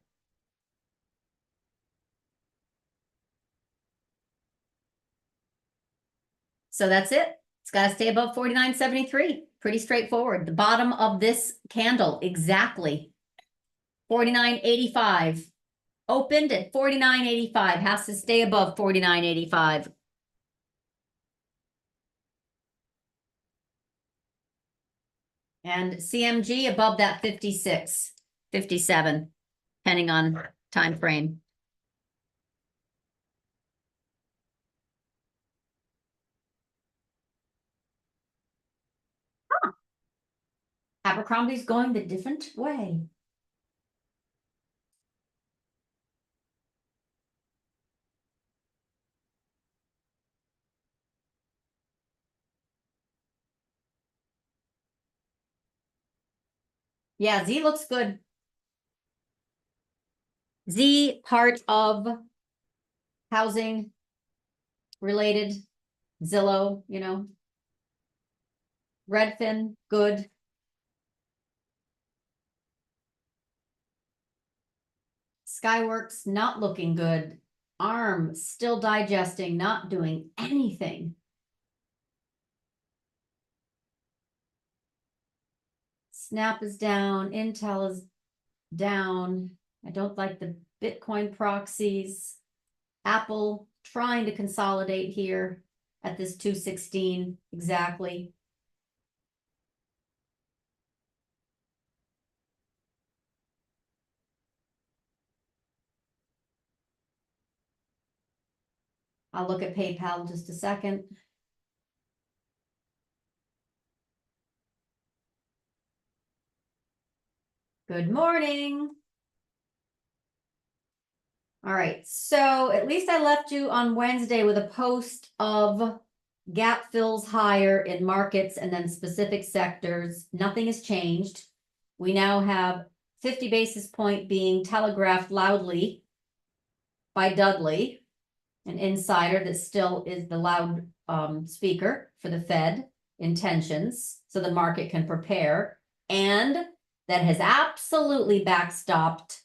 So that's it. It's got to stay above 49.73. Pretty straightforward. The bottom of this candle, exactly. 49.85. Opened at 49.85. Has to stay above 49.85. And CMG above that 56, 57, depending on time frame. Huh. Abercrombie's going the different way. Yeah, Z looks good. Z part of housing related, Zillow, you know. Redfin, good. Skyworks, not looking good. ARM, still digesting, not doing anything. Snap is down, Intel is down. I don't like the Bitcoin proxies. Apple trying to consolidate here at this 216 exactly. I'll look at PayPal in just a second. Good morning. All right, so at least I left you on Wednesday with a post of gap fills higher in markets and then specific sectors. Nothing has changed. We now have 50 basis point being telegraphed loudly by Dudley, an insider that still is the loud speaker for the Fed intentions, so the market can prepare, and that has absolutely backstopped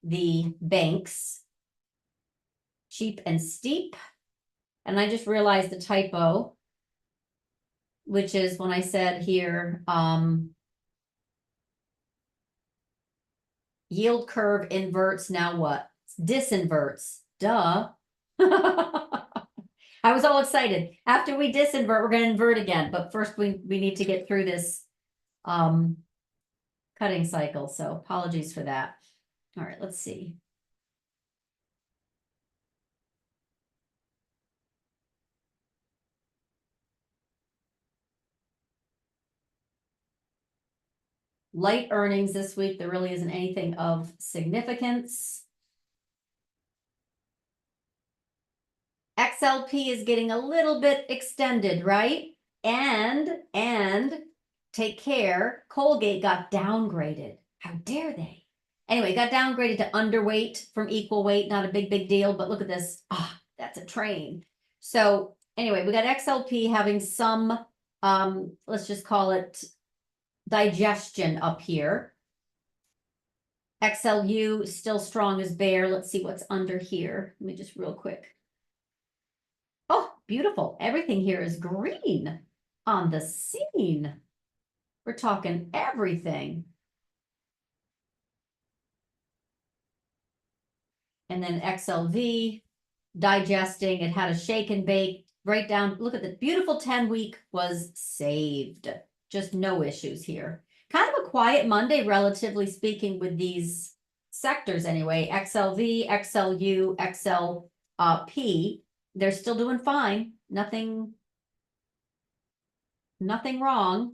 the banks, cheap and steep. And I just realized the typo, which is when I said here, yield curve inverts, now what? Disinverts, duh. I was all excited. After we disinvert, we're going to invert again. But first we need to get through this cutting cycle. So apologies for that. All right, let's see. Light earnings this week. There really isn't anything of significance. XLP is getting a little bit extended, right? And take care, Colgate got downgraded. How dare they? Anyway, got downgraded to underweight from equal weight. Not a big deal, but look at this. Ah, that's a train. So anyway, we got XLP having some, let's just call it digestion up here. XLU still strong as bear. Let's see what's under here. Let me just real quick. Oh, beautiful. Everything here is green on the scene. We're talking everything. And then XLV digesting. It had a shake and bake right down. Look at the beautiful 10-week was saved. Just no issues here. Kind of a quiet Monday, relatively speaking, with these sectors anyway. XLV, XLU, XLP. They're still doing fine. Nothing wrong.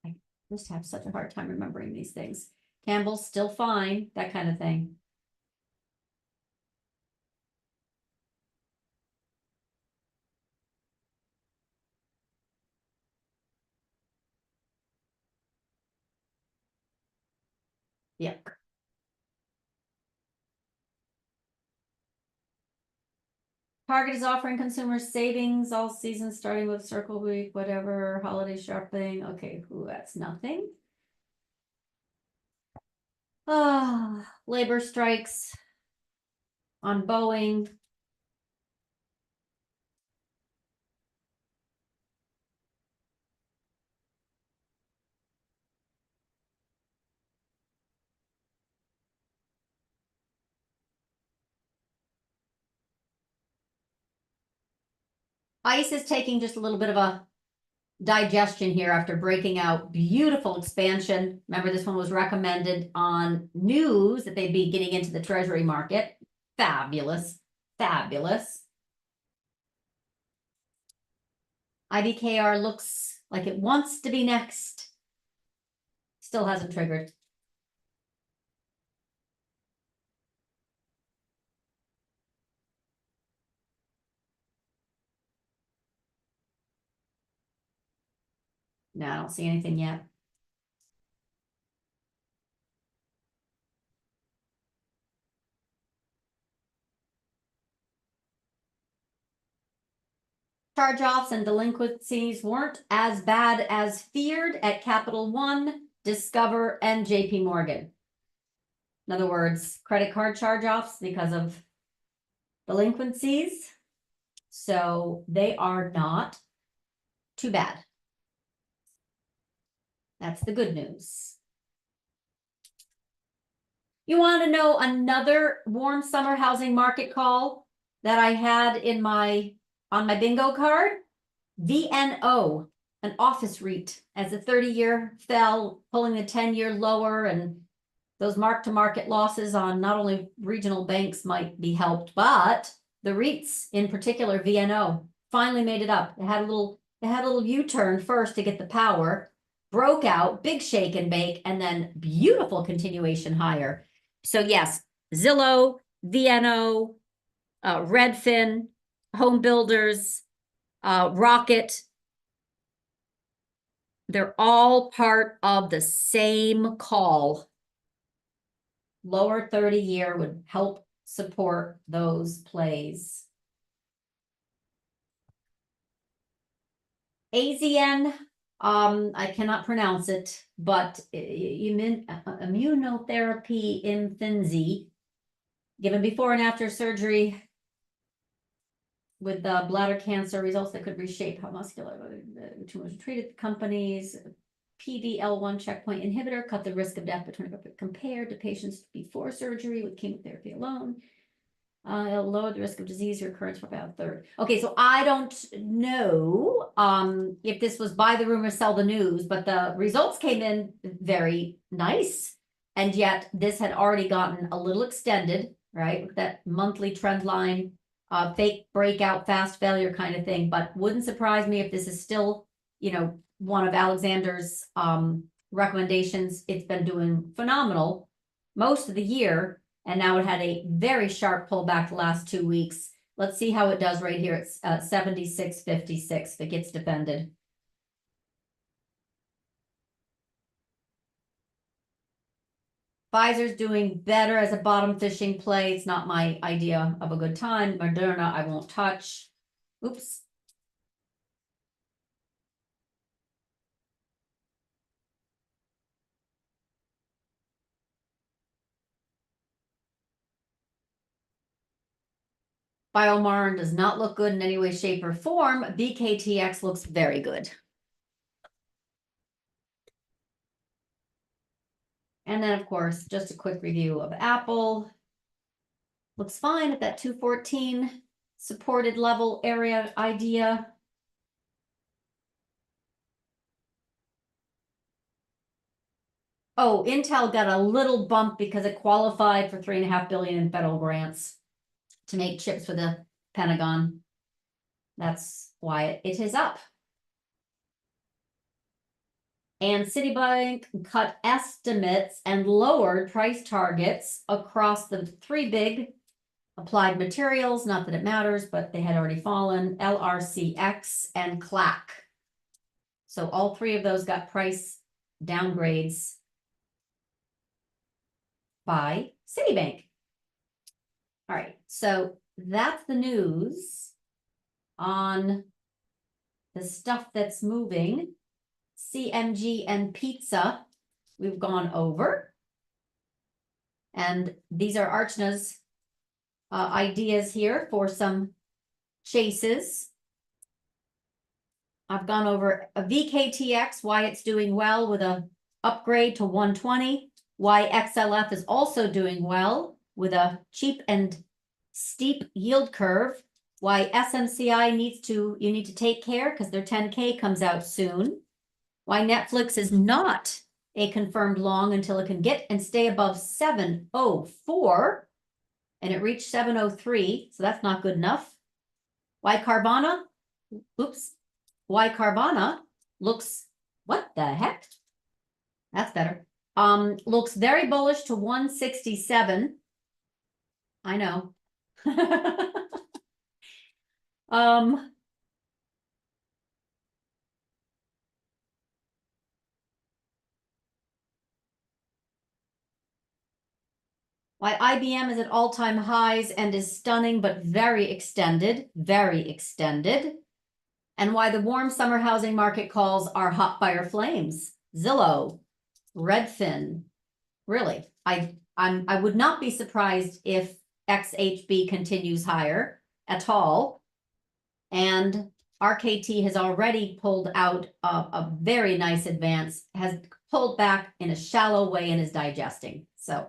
I just have such a hard time remembering these things. Campbell's still fine, that kind of thing. Yep. Target is offering consumers savings all season, starting with Circle Week, whatever, holiday shopping. Okay, ooh, that's nothing. Labor strikes on Boeing. ICE is taking just a little bit of a digestion here after breaking out. Beautiful expansion. Remember, this one was recommended on news that they'd be getting into the treasury market. Fabulous. Fabulous. IBKR looks like it wants to be next. Still hasn't triggered. No, I don't see anything yet. Charge-offs and delinquencies weren't as bad as feared at Capital One, Discover, and JP Morgan. In other words, credit card charge-offs because of delinquencies. So they are not too bad. That's the good news. You want to know another warm summer housing market call that I had in on my bingo card? VNO, an office REIT, as the 30-year fell, pulling the 10-year lower, and those mark-to-market losses on not only regional banks might be helped, but the REITs, in particular VNO, finally made it up. It had a little U-turn first to get the power, broke out, big shake and bake, and then beautiful continuation higher. So yes, Zillow, VNO, Redfin, Home Builders, Rocket, they're all part of the same call. Lower 30-year would help support those plays. AZN, I cannot pronounce it, but immunotherapy Imfinzi, given before and after surgery with bladder cancer, results that could reshape how muscular tumors are treated. Companies, PD-L1 checkpoint inhibitor cut the risk of death between compared to patients before surgery with chemotherapy alone. Lower the risk of disease recurrence for about a third. Okay, so I don't know if this was buy the rumor, sell the news, but the results came in very nice. And yet this had already gotten a little extended, right? With that monthly trend line, fake breakout, fast failure kind of thing. But wouldn't surprise me if this is still, one of Alexander's recommendations. It's been doing phenomenal most of the year, and now it had a very sharp pullback the last 2 weeks. Let's see how it does right here. It's 76.56 if it gets defended. Pfizer's doing better as a bottom fishing play. It's not my idea of a good time. Moderna, I won't touch. Oops. BioMarin does not look good in any way, shape, or form. BKTX looks very good. And then, of course, just a quick review of Apple. Looks fine at that 214 supported level area idea. Oh, Intel got a little bump because it qualified for $3.5 billion in federal grants to make chips for the Pentagon. That's why it is up. And Citibank cut estimates and lowered price targets across the three big Applied Materials, not that it matters, but they had already fallen, LRCX and CLAC. So all three of those got price downgrades by Citibank. All right, so that's the news on the stuff that's moving. CMG and pizza, we've gone over. And these are Archna's ideas here for some chases. I've gone over a VKTX, why it's doing well with a upgrade to 120, why XLF is also doing well with a cheap and steep yield curve, why SMCI you need to take care because their 10K comes out soon, why Netflix is not a confirmed long until it can get and stay above 704, and it reached 703, so that's not good enough. Why Carvana looks, what the heck? That's better. Looks very bullish to 167. I know. Why IBM is at all-time highs and is stunning, but very extended, and why the warm summer housing market calls are hot fire flames. Zillow, Redfin, really, I would not be surprised if XHB continues higher at all. And RKT has already pulled out a very nice advance, has pulled back in a shallow way and is digesting. So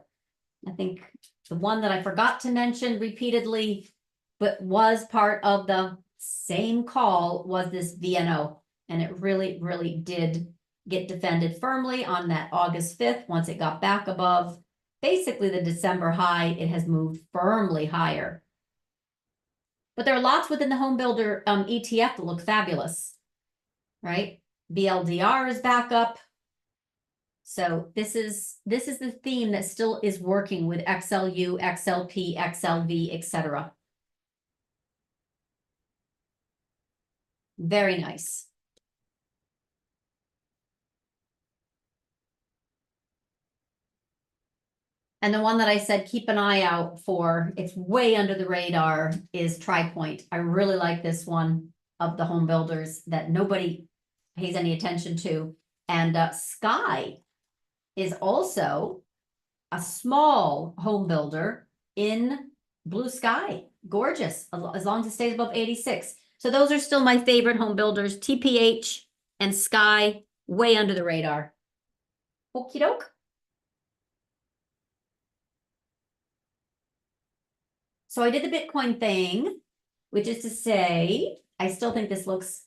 I think the one that I forgot to mention repeatedly, but was part of the same call, was this VNO. And it really, really did get defended firmly on that August 5th. Once it got back above basically the December high, it has moved firmly higher. But there are lots within the home builder ETF that look fabulous, right? BLDR is back up. So this is the theme that still is working with XLU, XLP, XLV, etc. Very nice. And the one that I said keep an eye out for, it's way under the radar, is TriPoint. I really like this one of the home builders that nobody pays any attention to. And Sky is also a small home builder in blue sky. Gorgeous, as long as it stays above 86. So those are still my favorite home builders, TPH and Sky, way under the radar. Okie doke. So I did the Bitcoin thing, which is to say, I still think this looks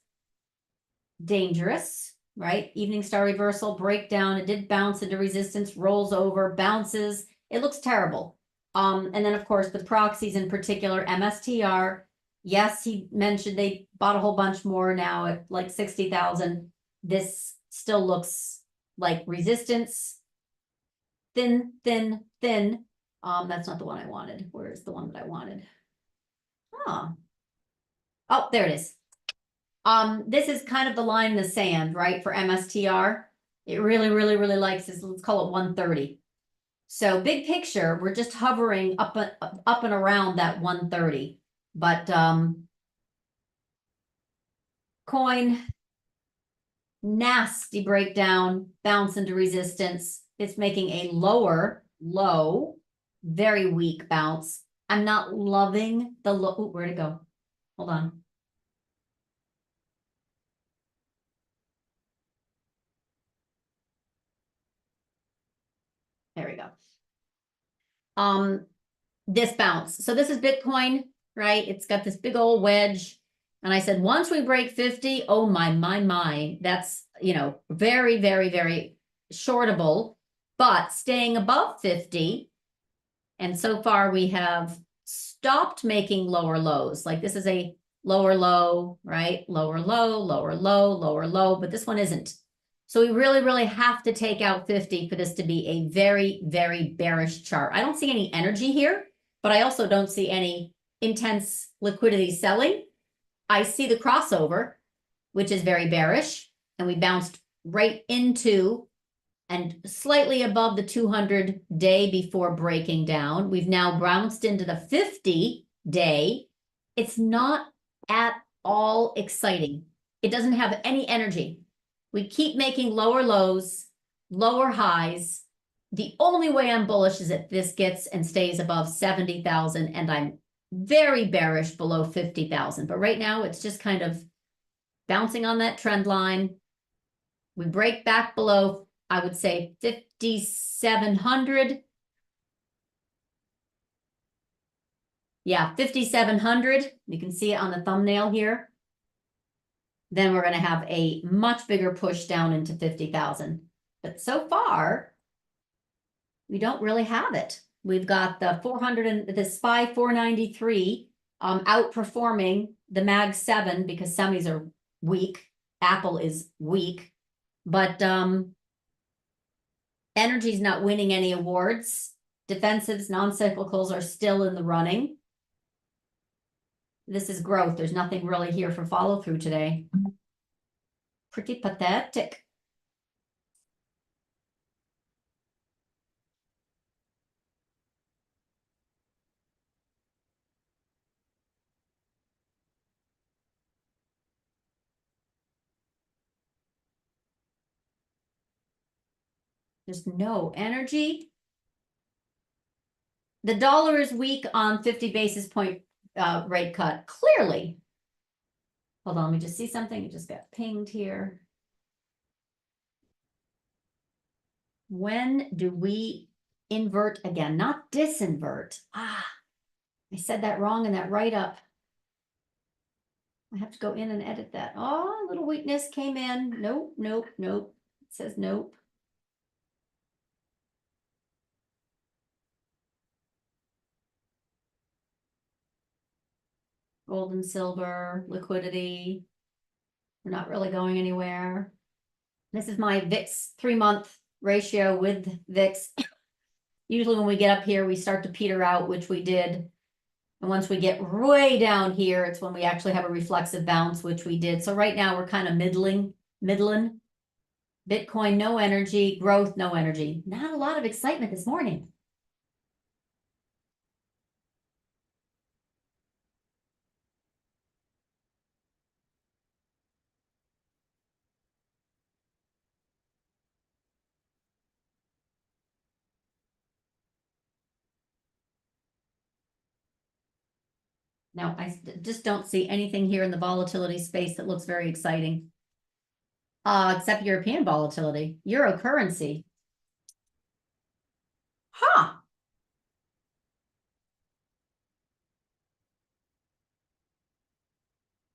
dangerous, right? Evening star reversal, breakdown. It did bounce into resistance, rolls over, bounces. It looks terrible. And then, of course, the proxies in particular, MSTR. Yes, he mentioned they bought a whole bunch more now at like 60,000. This still looks like resistance. Thin, thin, thin. That's not the one I wanted. Where's the one that I wanted? Oh, there it is. This is kind of the line in the sand, right? For MSTR. It really, really, really likes this. Let's call it 130. So big picture, we're just hovering up and around that 130. But coin, nasty breakdown, bounce into resistance. It's making a lower low, very weak bounce. I'm not loving the low. Ooh, where'd it go? Hold on. There we go. This bounce. So this is Bitcoin, right? It's got this big old wedge. And I said, once we break 50, oh my, that's, very, very, very shortable, but staying above 50. And so far we have stopped making lower lows. Like this is a lower low, right? Lower low, lower low, lower low, but this one isn't. So we really, really have to take out 50 for this to be a very, very bearish chart. I don't see any energy here, but I also don't see any intense liquidity selling. I see the crossover, which is very bearish, and we bounced right into and slightly above the 200-day before breaking down. We've now bounced into the 50-day. It's not at all exciting. It doesn't have any energy. We keep making lower lows, lower highs. The only way I'm bullish is if this gets and stays above 70,000, and I'm very bearish below 50,000. But right now it's just kind of bouncing on that trend line. We break back below, I would say 5,700. Yeah, 5,700. You can see it on the thumbnail here. Then we're going to have a much bigger push down into 50,000. But so far, we don't really have it. We've got the 400 and the SPY 493 outperforming the MAG 7 because semis are weak. Apple is weak. But energy's not winning any awards. Defensives, non-cyclicals are still in the running. This is growth. There's nothing really here for follow through today. Pretty pathetic. There's no energy. The dollar is weak on 50 basis point rate cut, clearly. Hold on, let me just see something. It just got pinged here. When do we invert again, not disinvert. I said that wrong in that write-up. I have to go in and edit that. Oh, a little weakness came in. Nope, nope, nope. It says nope. Gold and silver, liquidity. We're not really going anywhere. This is my VIX 3-month ratio with VIX. Usually when we get up here, we start to peter out, which we did. And once we get way down here, it's when we actually have a reflexive bounce, which we did. So right now we're kind of middling. Bitcoin, no energy. Growth, no energy. Not a lot of excitement this morning. No, I just don't see anything here in the volatility space that looks very exciting. Except European volatility. Euro currency. Huh.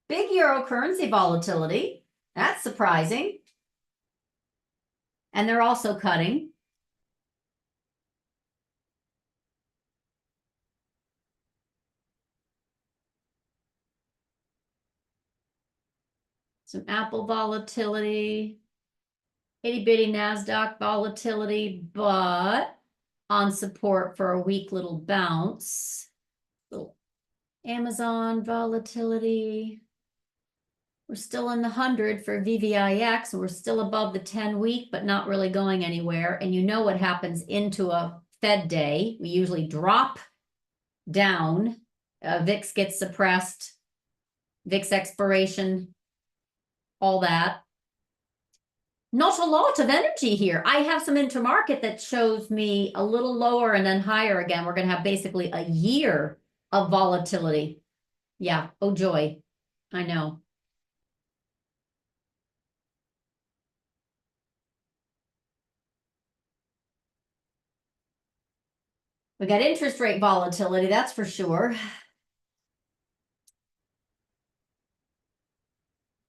Big euro currency volatility. That's surprising. And they're also cutting. Some Apple volatility. Itty bitty NASDAQ volatility, but on support for a weak little bounce. Little Amazon volatility. We're still in the 100 for VVIX. We're still above the 10-week, but not really going anywhere. And you know what happens into a Fed day. We usually drop down. VIX gets suppressed. VIX expiration. All that. Not a lot of energy here. I have some intermarket that shows me a little lower and then higher again. We're going to have basically a year of volatility. Yeah. Oh, joy. I know. We got interest rate volatility, that's for sure.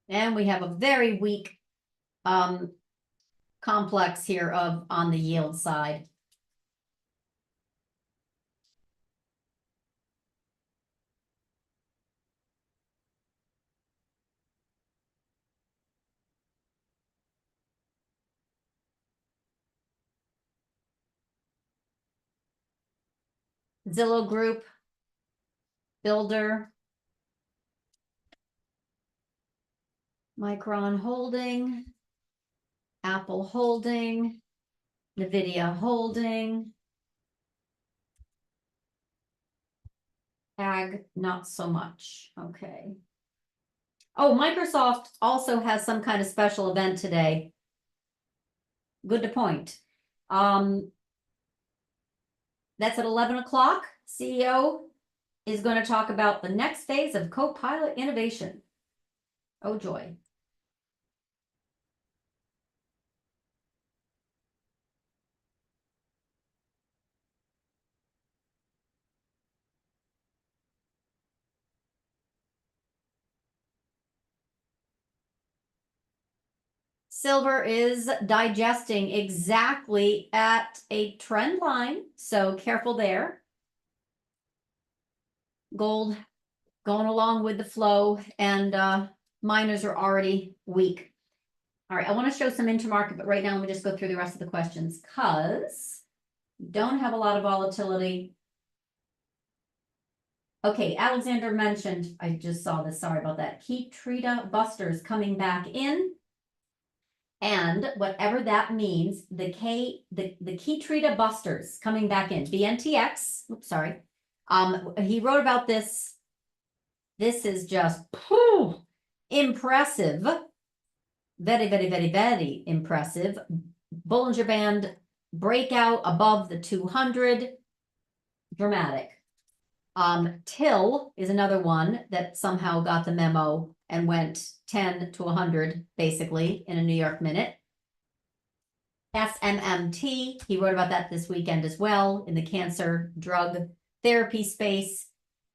And we have a very weak complex here on the yield side. Zillow Group, Builder, Micron Holding, Apple Holding, NVIDIA Holding, Ag, not so much. Okay. Oh, Microsoft also has some kind of special event today. Good to point. That's at 11 o'clock. CEO is going to talk about the next phase of Copilot innovation. Oh, joy. Silver is digesting exactly at a trend line, so careful there. Gold going along with the flow, and miners are already weak. All right, I want to show some intermarket, but right now let me just go through the rest of the questions because we don't have a lot of volatility. Okay, Alexander mentioned, I just saw this, sorry about that. Keytrita busters coming back in. And whatever that means, the Keytrita busters coming back in. BNTX, oops, sorry. He wrote about this. This is just impressive. Very, very, very, very impressive. Bollinger Band breakout above the 200. Dramatic. Till is another one that somehow got the memo and went 10 to 100 basically in a New York minute. SMMT, he wrote about that this weekend as well in the cancer drug therapy space.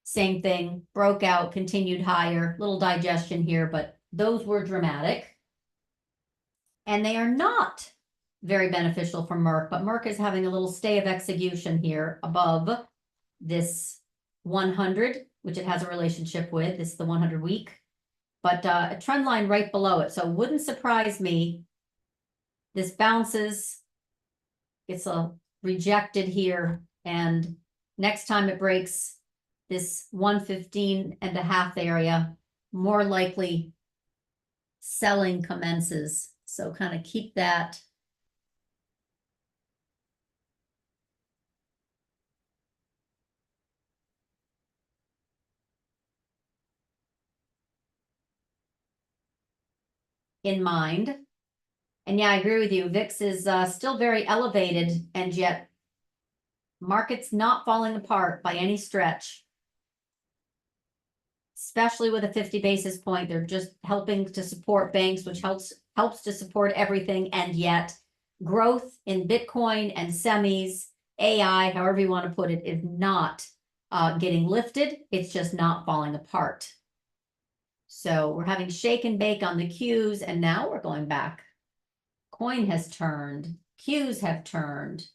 Same thing, broke out, continued higher, little digestion here, but those were dramatic. And they are not very beneficial for Merck, but Merck is having a little stay of execution here above this 100, which it has a relationship with. This is the 100 week, but a trend line right below it. So wouldn't surprise me. This bounces, gets rejected here, and next time it breaks this 115.5 area, more likely selling commences. So kind of keep that in mind. And yeah, I agree with you. VIX is still very elevated, and yet market's not falling apart by any stretch. Especially with a 50 basis point, they're just helping to support banks, which helps to support everything. And yet growth in Bitcoin and semis, AI, however you want to put it, is not getting lifted. It's just not falling apart. So we're having shake and bake on the Qs, and now we're going back. Coin has turned, Qs have turned.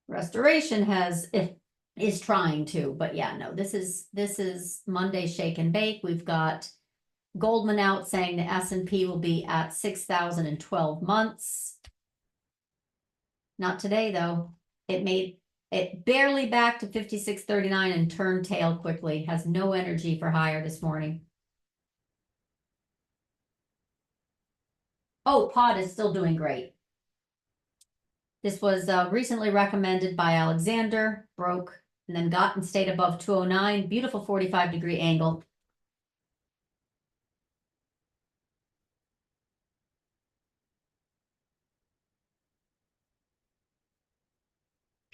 Restoration is trying to, but yeah, no, this is Monday shake and bake. We've got Goldman out saying the S&P will be at 6,000 in 12 months. Not today though. It made it barely back to 56.39 and turned tail quickly. Has no energy for higher this morning. Oh, pod is still doing great. This was recently recommended by Alexander, broke, and then got and stayed above 209. Beautiful 45-degree angle.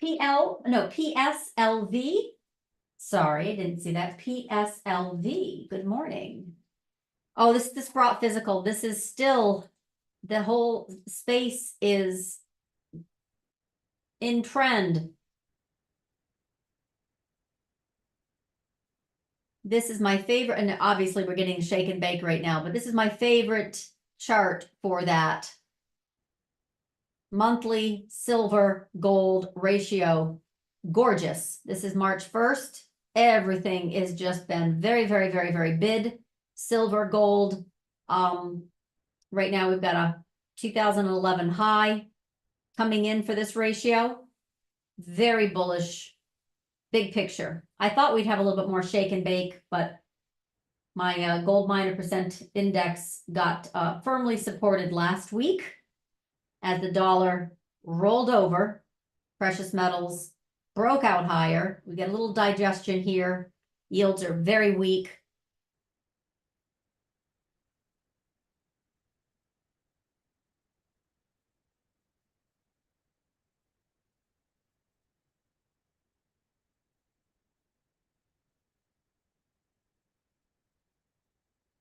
PSLV. Sorry, I didn't see that. PSLV. Good morning. Oh, this brought physical. This is still, the whole space is in trend. This is my favorite, and obviously we're getting shake and bake right now, but this is my favorite chart for that. Monthly silver gold ratio. Gorgeous. This is March 1st. Everything is just been very, very, very, very bid. Silver, gold. Right now we've got a 2011 high coming in for this ratio. Very bullish. Big picture. I thought we'd have a little bit more shake and bake, but my gold miner percent index got firmly supported last week as the dollar rolled over. Precious metals broke out higher. We get a little digestion here. Yields are very weak.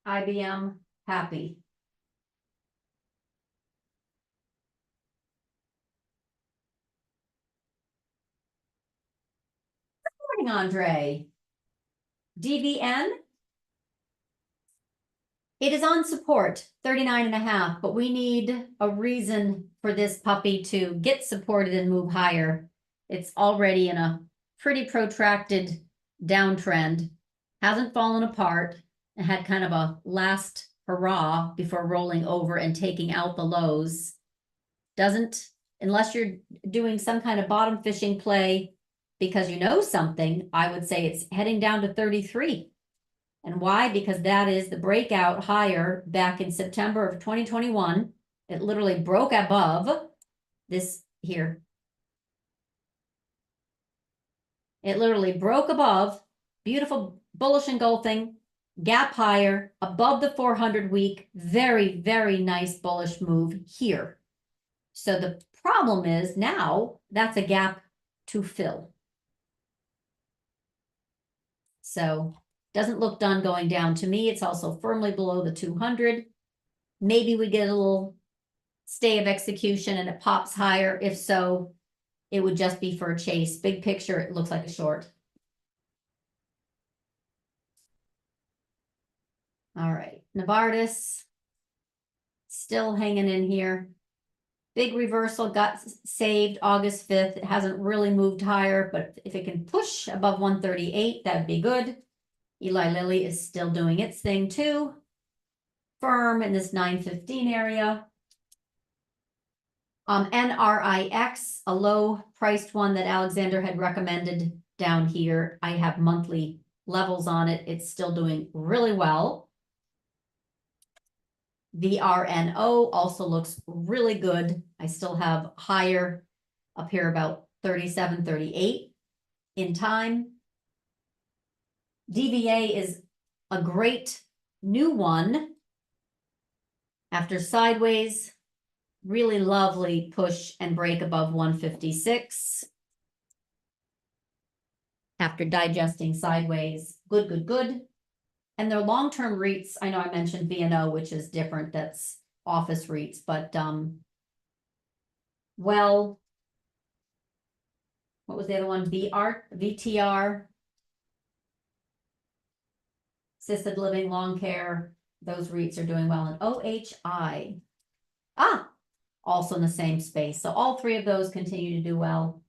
IBM happy. Good morning, Andre. DVN. It is on support, 39.5, but we need a reason for this puppy to get supported and move higher. It's already in a pretty protracted downtrend, hasn't fallen apart, and had kind of a last hurrah before rolling over and taking out the lows. Doesn't, unless you're doing some kind of bottom fishing play because you know something, I would say it's heading down to 33. And why? Because that is the breakout higher back in September of 2021. It literally broke above this here. It literally broke above, beautiful bullish engulfing, gap higher, above the 400 week, very, very nice bullish move here. So the problem is now that's a gap to fill. So doesn't look done going down to me. It's also firmly below the 200. maybe we get a little stay of execution and it pops higher. If so, it would just be for a chase. Big picture, it looks like a short. All right, Novartis still hanging in here. Big reversal, got saved August 5th. It hasn't really moved higher, but if it can push above 138, that'd be good. Eli Lilly is still doing its thing too. Firm in this 915 area. NRIX, a low priced one that Alexander had recommended down here. I have monthly levels on it. It's still doing really well. VRNO also looks really good. I still have higher up here about 37, 38 in time. DVA is a great new one. After sideways, really lovely push and break above 156. After digesting sideways, good, good, good. And their long-term REITs, I know I mentioned VNO, which is different, that's office REITs, but well, what was the other one? VTR, assisted living, long care, those REITs are doing well. And OHI, also in the same space. So all three of those continue to do well.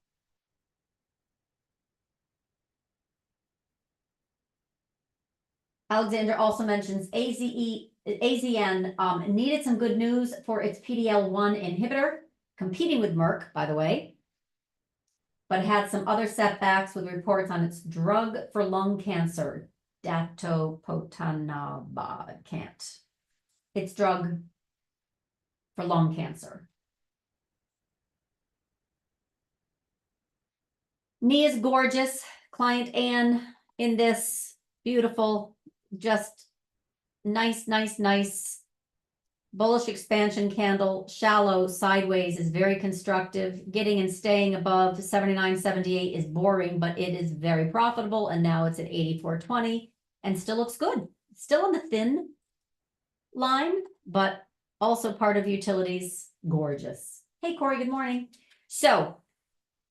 Alexander also mentions AZN needed some good news for its PDL1 inhibitor, competing with Merck, by the way, but had some other setbacks with reports on its drug for lung cancer, datopotamab, its drug for lung cancer. Nia's gorgeous. Client Anne in this beautiful, just nice, nice, nice bullish expansion candle. Shallow sideways is very constructive. Getting and staying above 79.78 is boring, but it is very profitable. And now it's at 84.20 and still looks good. Still on the thin line, but also part of utilities. Gorgeous. Hey, Corey, good morning. So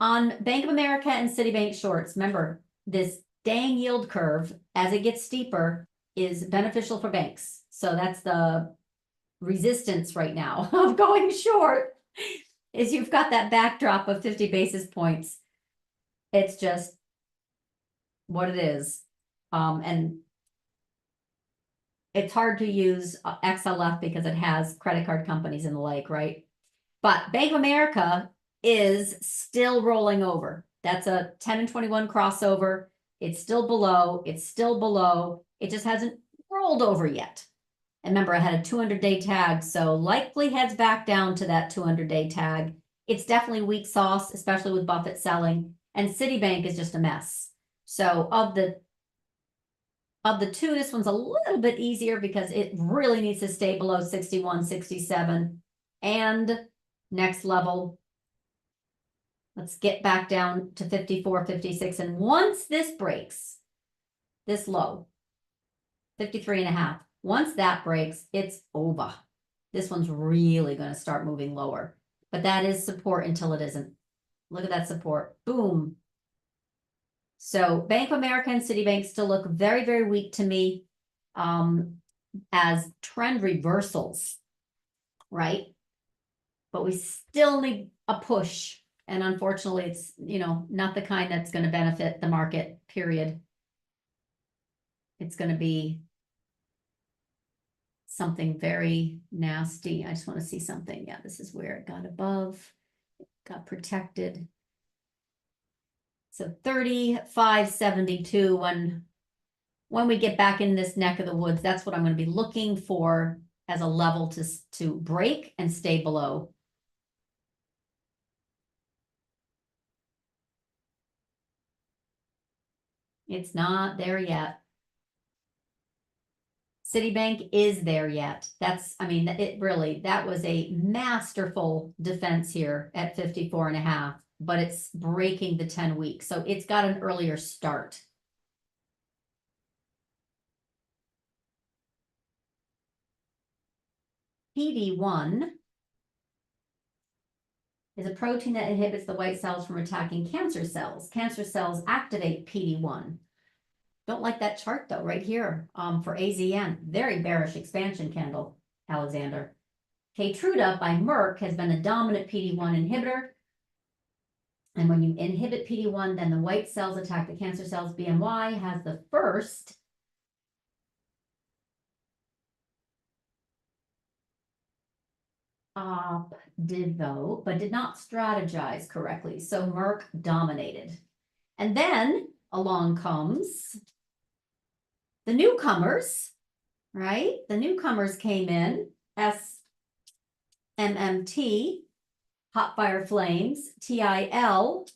on Bank of America and Citibank shorts, remember this dang yield curve, as it gets steeper, is beneficial for banks. So that's the resistance right now of going short, is you've got that backdrop of 50 basis points. It's just what it is. And it's hard to use XLF because it has credit card companies and the like, right? But Bank of America is still rolling over. That's a 10 and 21 crossover. It's still below. It's still below. It just hasn't rolled over yet. And remember, I had a 200-day tag, so likely heads back down to that 200-day tag. It's definitely weak sauce, especially with Buffett selling. And Citibank is just a mess. So of the two, this one's a little bit easier because it really needs to stay below 61, 67. And next level, let's get back down to 54, 56. And once this breaks, this low, 53.5, once that breaks, it's over. This one's really going to start moving lower. But that is support until it isn't. Look at that support. Boom. So Bank of America and Citibank still look very, very weak to me as trend reversals, right? But we still need a push. And unfortunately, it's, not the kind that's going to benefit the market, period. It's going to be something very nasty. I just want to see something. Yeah, this is where it got above, it got protected. So 35.72, when we get back in this neck of the woods, that's what I'm going to be looking for as a level to break and stay below. It's not there yet. Citibank is there yet. That was a masterful defense here at 54.5, but it's breaking the 10 weeks. So it's got an earlier start. PD-1 is a protein that inhibits the white cells from attacking cancer cells. Cancer cells activate PD-1. Don't like that chart though, right here for AZN. Very bearish expansion candle, Alexander. Keytruda by Merck has been a dominant PD-1 inhibitor. And when you inhibit PD-1, then the white cells attack the cancer cells. BMY has the first did vote, but did not strategize correctly. So Merck dominated. And then along comes the newcomers, right? The newcomers came in, SMMT, Hot Fire Flames, TIL,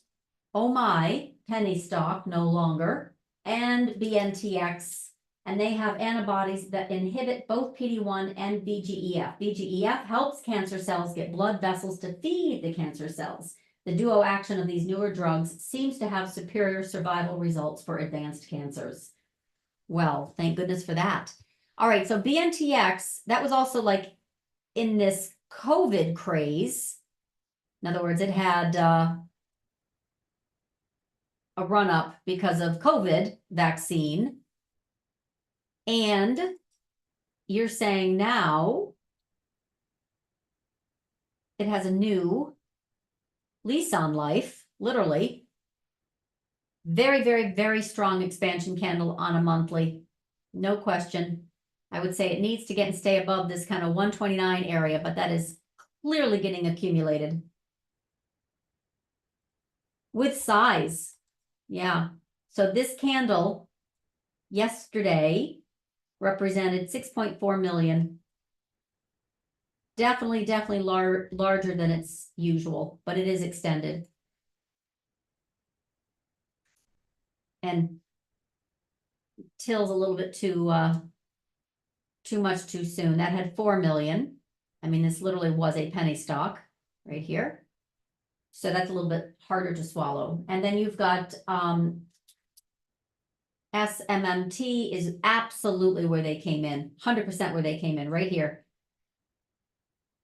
oh my, penny stock no longer, and BNTX. And they have antibodies that inhibit both PD-1 and VGEF. VGEF helps cancer cells get blood vessels to feed the cancer cells. The duo action of these newer drugs seems to have superior survival results for advanced cancers. Well, thank goodness for that. All right, so BNTX, that was also like in this COVID craze. In other words, it had a run-up because of COVID vaccine. And you're saying now it has a new lease on life, literally. Very, very, very strong expansion candle on a monthly. No question. I would say it needs to get and stay above this kind of 129 area, but that is clearly getting accumulated. With size. Yeah. So this candle yesterday represented 6.4 million. Definitely larger than its usual, but it is extended. And TIL's a little bit too much too soon. That had 4 million. I mean, this literally was a penny stock right here. So that's a little bit harder to swallow. And then you've got SMMT is absolutely where they came in, 100% where they came in, right here.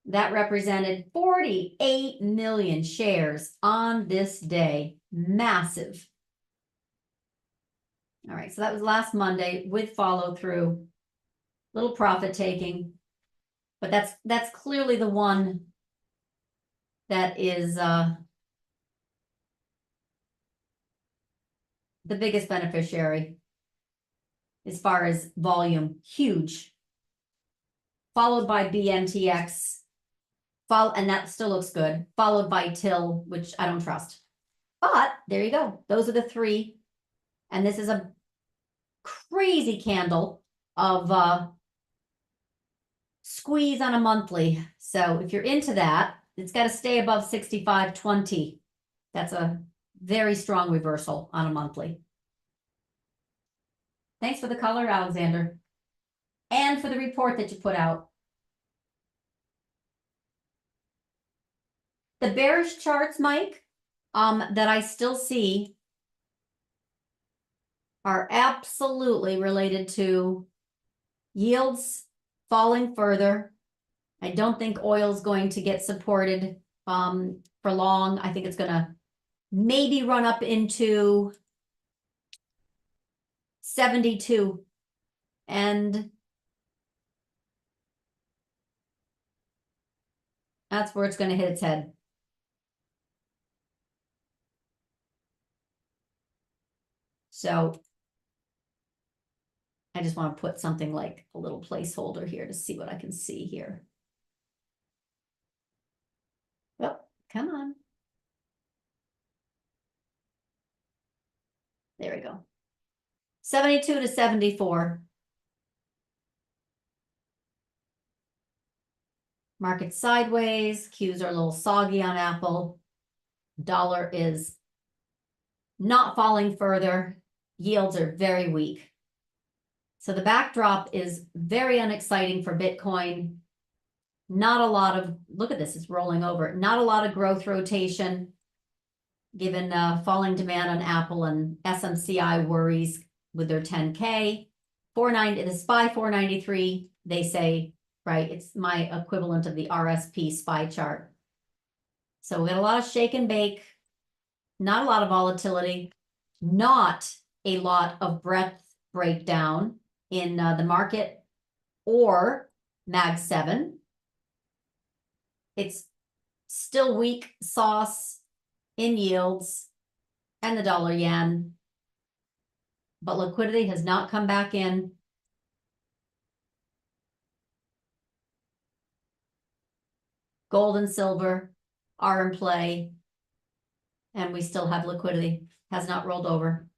That represented 48 million shares on this day. Massive. All right, so that was last Monday with follow through, little profit taking, but that's clearly the one that is the biggest beneficiary as far as volume, huge. Followed by BNTX, and that still looks good. Followed by TIL, which I don't trust. But there you go. Those are the three. And this is a crazy candle of squeeze on a monthly. So if you're into that, it's got to stay above 65.20. That's a very strong reversal on a monthly. Thanks for the color, Alexander. And for the report that you put out. The bearish charts, Mike, that I still see are absolutely related to yields falling further. I don't think oil is going to get supported for long. I think it's going to maybe run up into 72. And that's where it's going to hit its head. So I just want to put something like a little placeholder here to see what I can see here. Oh, come on. There we go. 72 to 74. Market sideways. Qs are a little soggy on Apple. Dollar is not falling further. Yields are very weak. So the backdrop is very unexciting for Bitcoin. Not a lot of, look at this, it's rolling over. Not a lot of growth rotation, given falling demand on Apple and SMCI worries with their 10K. 490, the SPY 493, they say right? It's my equivalent of the RSP SPY chart. So we got a lot of shake and bake, not a lot of volatility, not a lot of breadth breakdown in the market or Mag 7. It's still weak sauce in yields and the dollar yen, but liquidity has not come back in. Gold and silver are in play, and we still have liquidity, has not rolled over.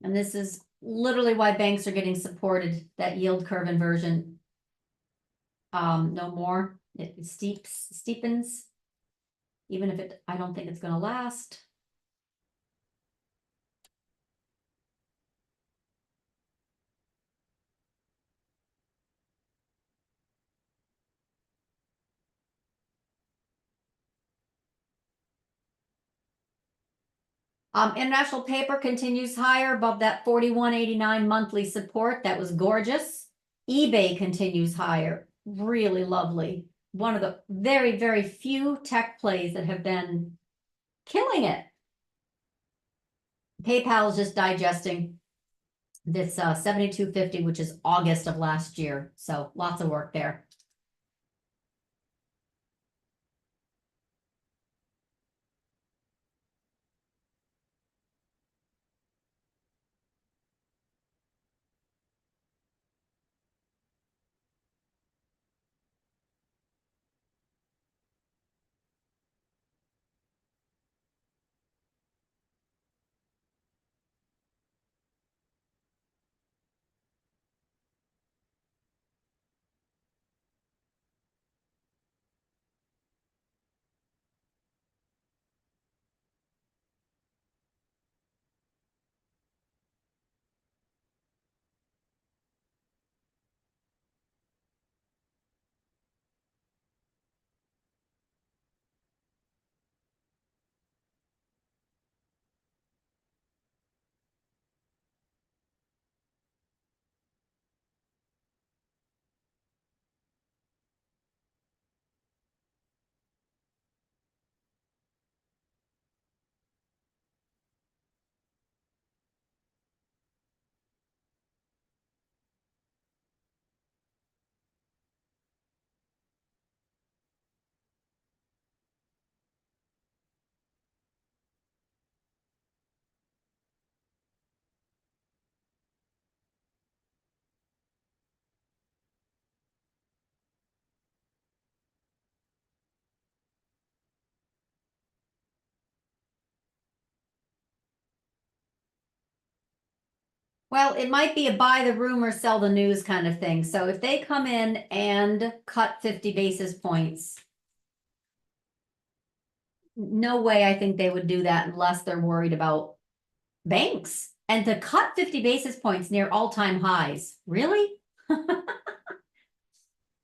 And this is literally why banks are getting supported, that yield curve inversion. No more, it steepens, even if I don't think it's going to last. International paper continues higher above that 41.89 monthly support. That was gorgeous. eBay continues higher. Really lovely. One of the very, very few tech plays that have been killing it. PayPal is just digesting this 72.50, which is August of last year. So lots of work there. Well, it might be a buy the rumor, sell the news kind of thing. So if they come in and cut 50 basis points, no way I think they would do that unless they're worried about banks. And to cut 50 basis points near all-time highs, really?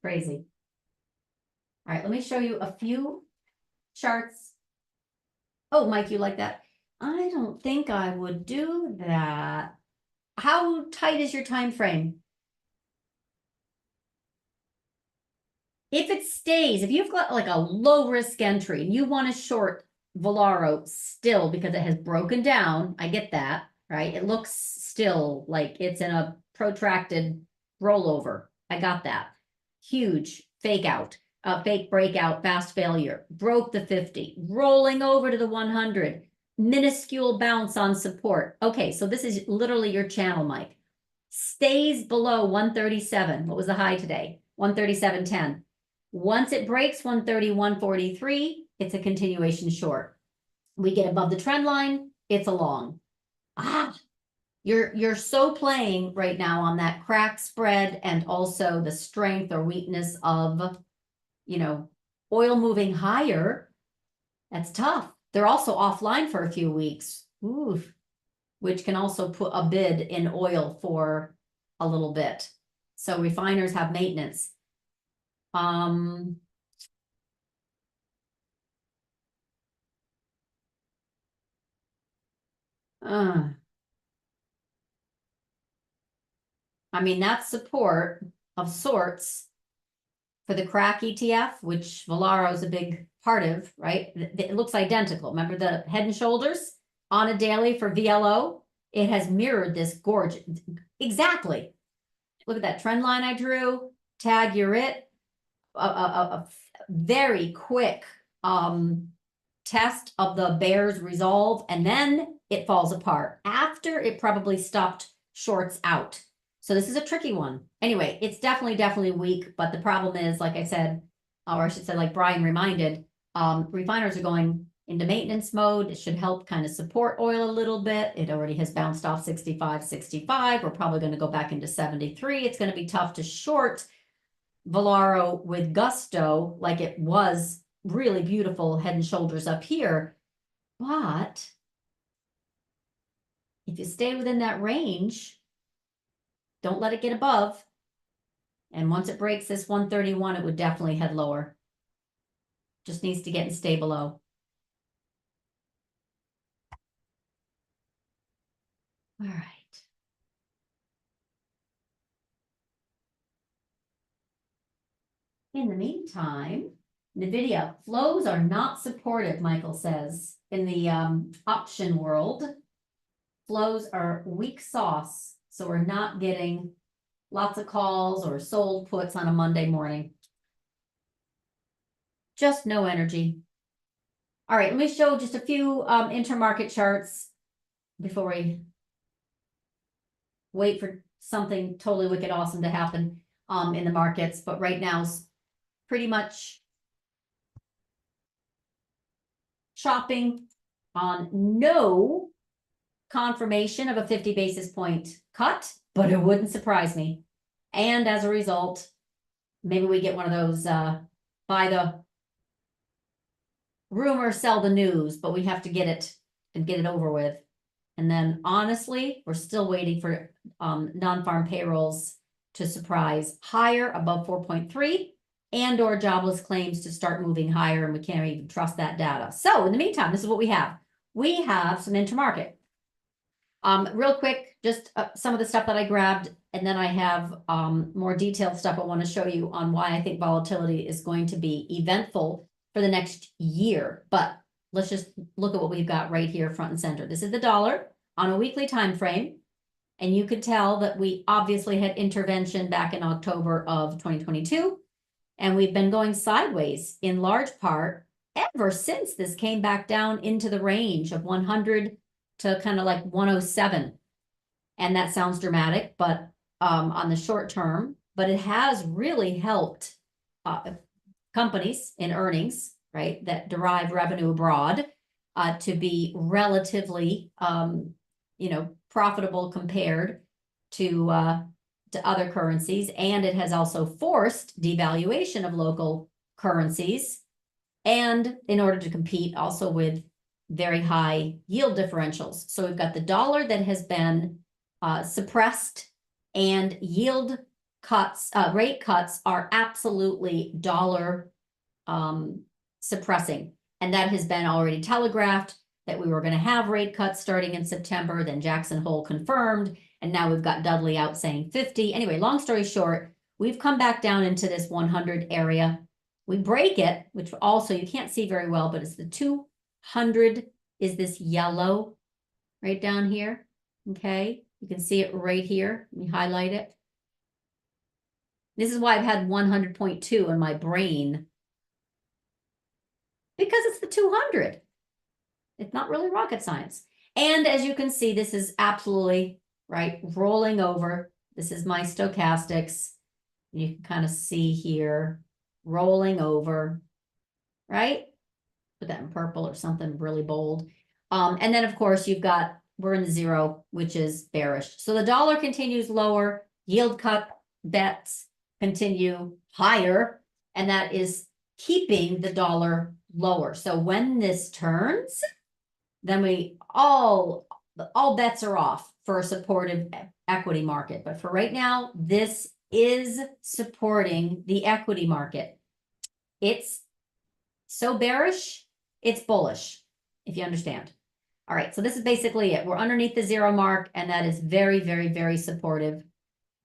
Crazy. All right, let me show you a few charts. Oh, Mike, you like that? I don't think I would do that. How tight is your time frame? If it stays, if you've got like a low risk entry and you want to short Valaro still because it has broken down, I get that, right? It looks still like it's in a protracted rollover. I got that. Huge fake out, fake breakout, fast failure, broke the 50, rolling over to the 100, minuscule bounce on support. Okay, so this is literally your channel, Mike. Stays below 137. What was the high today? 137.10. Once it breaks 131.43, it's a continuation short. We get above the trend line, it's a long. You're so playing right now on that crack spread and also the strength or weakness of, oil moving higher. That's tough. They're also offline for a few weeks. Oof. Which can also put a bid in oil for a little bit. So refiners have maintenance. I mean, that's support of sorts for the crack ETF, which Valaro is a big part of, right? It looks identical. Remember the head and shoulders on a daily for VLO? It has mirrored this gorgeous. Exactly. Look at that trend line I drew. Tag, you're it. A very quick test of the bear's resolve, and then it falls apart after it probably stopped shorts out. So this is a tricky one. Anyway, it's definitely weak, but the problem is, like I said, or I should say, like Brian reminded, refiners are going into maintenance mode. It should help kind of support oil a little bit. It already has bounced off 65. We're probably going to go back into 73. It's going to be tough to short Valaro with gusto, like it was really beautiful head and shoulders up here. But if you stay within that range, don't let it get above. And once it breaks this 131, it would definitely head lower. Just needs to get and stay below. All right. In the meantime, NVIDIA flows are not supportive, Michael says, in the option world. Flows are weak sauce, so we're not getting lots of calls or sold puts on a Monday morning. Just no energy. All right, let me show just a few intermarket charts before we wait for something totally wicked awesome to happen in the markets. But right now, pretty much shopping on no confirmation of a 50 basis point cut, but it wouldn't surprise me. And as a result, maybe we get one of those buy the rumor, sell the news, but we have to get it and get it over with. And then honestly, we're still waiting for non-farm payrolls to surprise higher above 4.3 and or jobless claims to start moving higher, and we can't even trust that data. So in the meantime, this is what we have. We have some intermarket. Real quick, just some of the stuff that I grabbed, and then I have more detailed stuff I want to show you on why I think volatility is going to be eventful for the next year. But let's just look at what we've got right here front and center. This is the dollar on a weekly time frame. And you could tell that we obviously had intervention back in October of 2022. And we've been going sideways in large part ever since this came back down into the range of 100 to kind of like 107. And that sounds dramatic, but on the short term, but it has really helped companies in earnings, right, that derive revenue abroad to be relatively, profitable compared to other currencies. And it has also forced devaluation of local currencies, and in order to compete also with very high yield differentials. So we've got the dollar that has been suppressed, and yield cuts, rate cuts are absolutely dollar suppressing. And that has been already telegraphed that we were going to have rate cuts starting in September. Then Jackson Hole confirmed, and now we've got Dudley out saying 50. Anyway, long story short, we've come back down into this 100 area. We break it, which also you can't see very well, but it's the 200 is this yellow right down here. Okay, you can see it right here. Let me highlight it. This is why I've had 100.2 in my brain, because it's the 200. It's not really rocket science. And as you can see, this is absolutely right, rolling over. This is my stochastics. You can kind of see here, rolling over, right? Put that in purple or something really bold. And then of course you've got, we're in the zero, which is bearish. So the dollar continues lower, yield cut bets continue higher, and that is keeping the dollar lower. So when this turns, then we all bets are off for a supportive equity market. But for right now, this is supporting the equity market. It's so bearish, it's bullish, if you understand. All right, so this is basically it. We're underneath the zero mark, and that is very, very, very supportive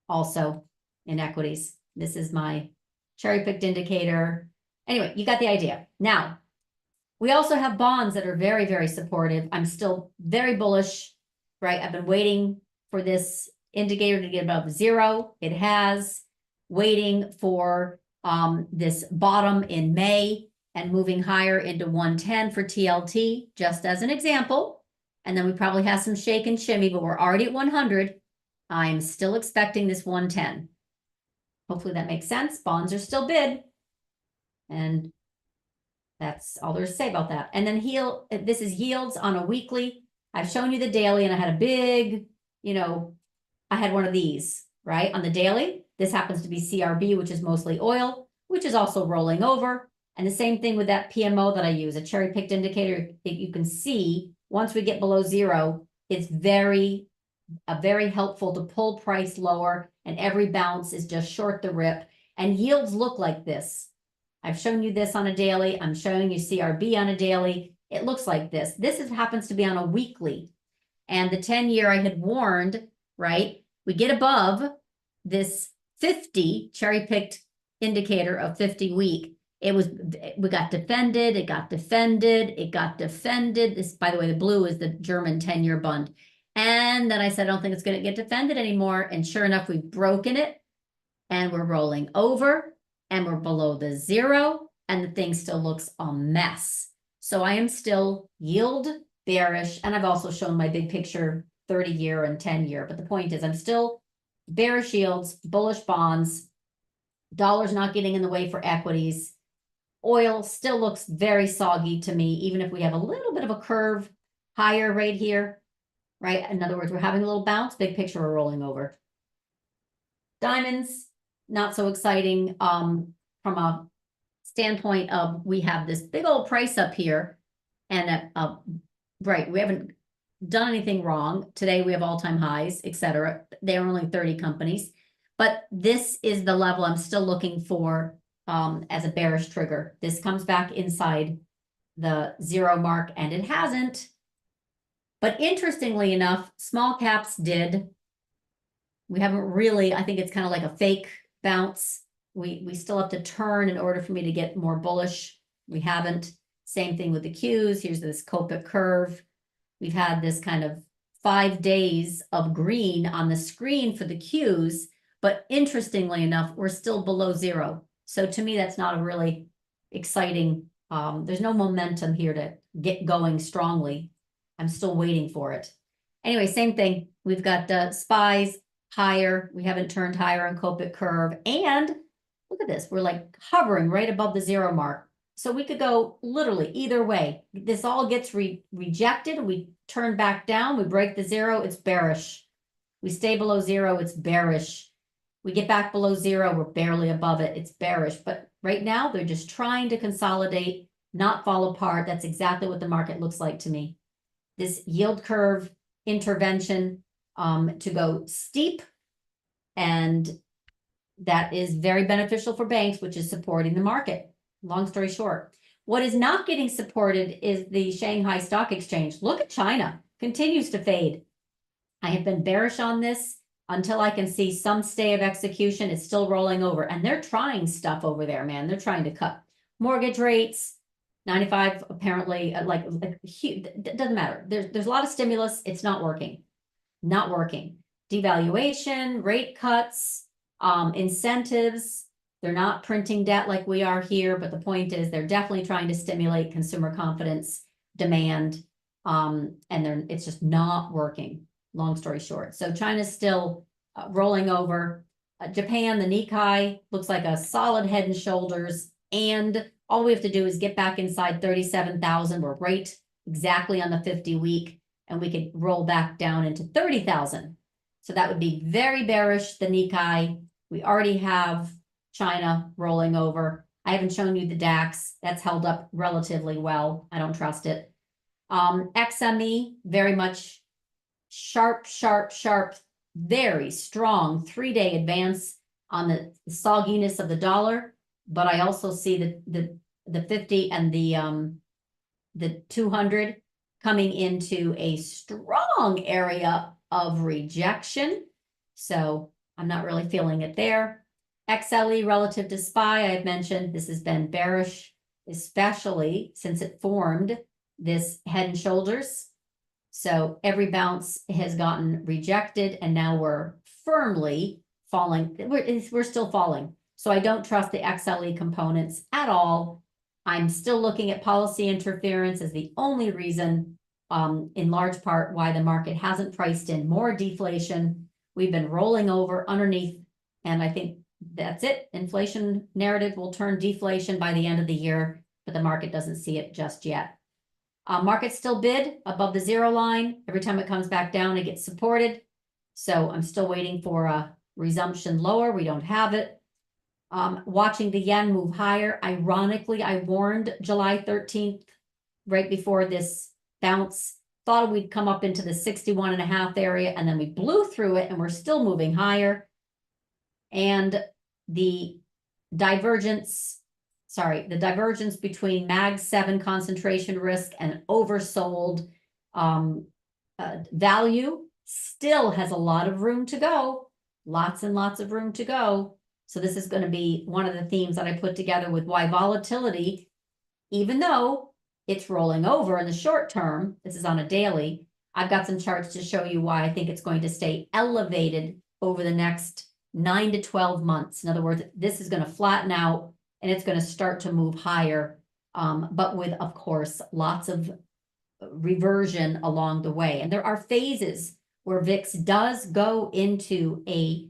also in equities. This is my cherry-picked indicator. Anyway, you got the idea. Now, we also have bonds that are very, very supportive. I'm still very bullish, right? I've been waiting for this indicator to get above zero. It has. Waiting for this bottom in May and moving higher into 110 for TLT, just as an example. And then we probably have some shake and shimmy, but we're already at 100. I'm still expecting this 110. Hopefully that makes sense. Bonds are still bid. And that's all there's to say about that. And then this is yields on a weekly. I've shown you the daily, and I had a big, I had one of these, right? On the daily, this happens to be CRB, which is mostly oil, which is also rolling over. And the same thing with that PMO that I use, a cherry-picked indicator. You can see once we get below zero, it's very helpful to pull price lower, and every bounce is just short the rip. And yields look like this. I've shown you this on a daily. I'm showing you CRB on a daily. It looks like this. This happens to be on a weekly. And the 10-year I had warned, right? We get above this 50 cherry-picked indicator of 50 week. We got defended, it got defended, it got defended. This, by the way, the blue is the German 10-year bond. And then I said, I don't think it's going to get defended anymore. And sure enough, we've broken it, and we're rolling over, and we're below the zero, and the thing still looks a mess. So I am still yield bearish, and I've also shown my big picture 30-year and 10-year. But the point is, I'm still bearish yields, bullish bonds, dollars not getting in the way for equities. Oil still looks very soggy to me, even if we have a little bit of a curve higher right here, right? In other words, we're having a little bounce, big picture, we're rolling over. Diamonds, not so exciting from a standpoint of we have this big old price up here, and right, we haven't done anything wrong. Today we have all-time highs, etc. There are only 30 companies, but this is the level I'm still looking for as a bearish trigger. This comes back inside the zero mark, and it hasn't. But interestingly enough, small caps did. We haven't really, I think it's kind of like a fake bounce. We still have to turn in order for me to get more bullish. We haven't. Same thing with the Qs. Here's this Copic curve. We've had this kind of 5 days of green on the screen for the Qs, but interestingly enough, we're still below zero. So to me, that's not a really exciting, there's no momentum here to get going strongly. I'm still waiting for it. Anyway, same thing. We've got SPYs higher. We haven't turned higher on Copic curve. And look at this. We're like hovering right above the zero mark. So we could go literally either way. This all gets rejected. We turn back down. We break the zero. It's bearish. We stay below zero. It's bearish. We get back below zero. We're barely above it. It's bearish. But right now, they're just trying to consolidate, not fall apart. That's exactly what the market looks like to me. This yield curve intervention to go steep, and that is very beneficial for banks, which is supporting the market. Long story short, what is not getting supported is the Shanghai Stock Exchange. Look at China, continues to fade. I have been bearish on this until I can see some stay of execution. It's still rolling over, and they're trying stuff over there, man. They're trying to cut mortgage rates, 95 apparently, it doesn't matter. There's a lot of stimulus. It's not working. Not working. Devaluation, rate cuts, incentives. They're not printing debt like we are here, but the point is they're definitely trying to stimulate consumer confidence, demand, and it's just not working, long story short. So China's still rolling over. Japan, the Nikkei, looks like a solid head and shoulders, and all we have to do is get back inside 37,000. We're right exactly on the 50-week, and we could roll back down into 30,000. So that would be very bearish, the Nikkei. We already have China rolling over. I haven't shown you the DAX. That's held up relatively well. I don't trust it. XME, very much sharp, very strong 3-day advance on the sogginess of the dollar. But I also see the 50 and the 200 coming into a strong area of rejection. So I'm not really feeling it there. XLE relative to SPY, I've mentioned this has been bearish, especially since it formed this head and shoulders. So every bounce has gotten rejected, and now we're firmly falling. We're still falling. So I don't trust the XLE components at all. I'm still looking at policy interference as the only reason, in large part, why the market hasn't priced in more deflation. We've been rolling over underneath, and I think that's it. Inflation narrative will turn deflation by the end of the year, but the market doesn't see it just yet. Market still bid above the zero line. Every time it comes back down, it gets supported. So I'm still waiting for a resumption lower. We don't have it. Watching the yen move higher. Ironically, I warned July 13th, right before this bounce, thought we'd come up into the 61.5 area, and then we blew through it, and we're still moving higher. And the divergence between MAG 7 concentration risk and oversold value still has a lot of room to go, lots and lots of room to go. So this is going to be one of the themes that I put together with why volatility, even though it's rolling over in the short term, this is on a daily, I've got some charts to show you why I think it's going to stay elevated over the next 9 to 12 months. In other words, this is going to flatten out and it's going to start to move higher, but with, of course, lots of reversion along the way. And there are phases where VIX does go into a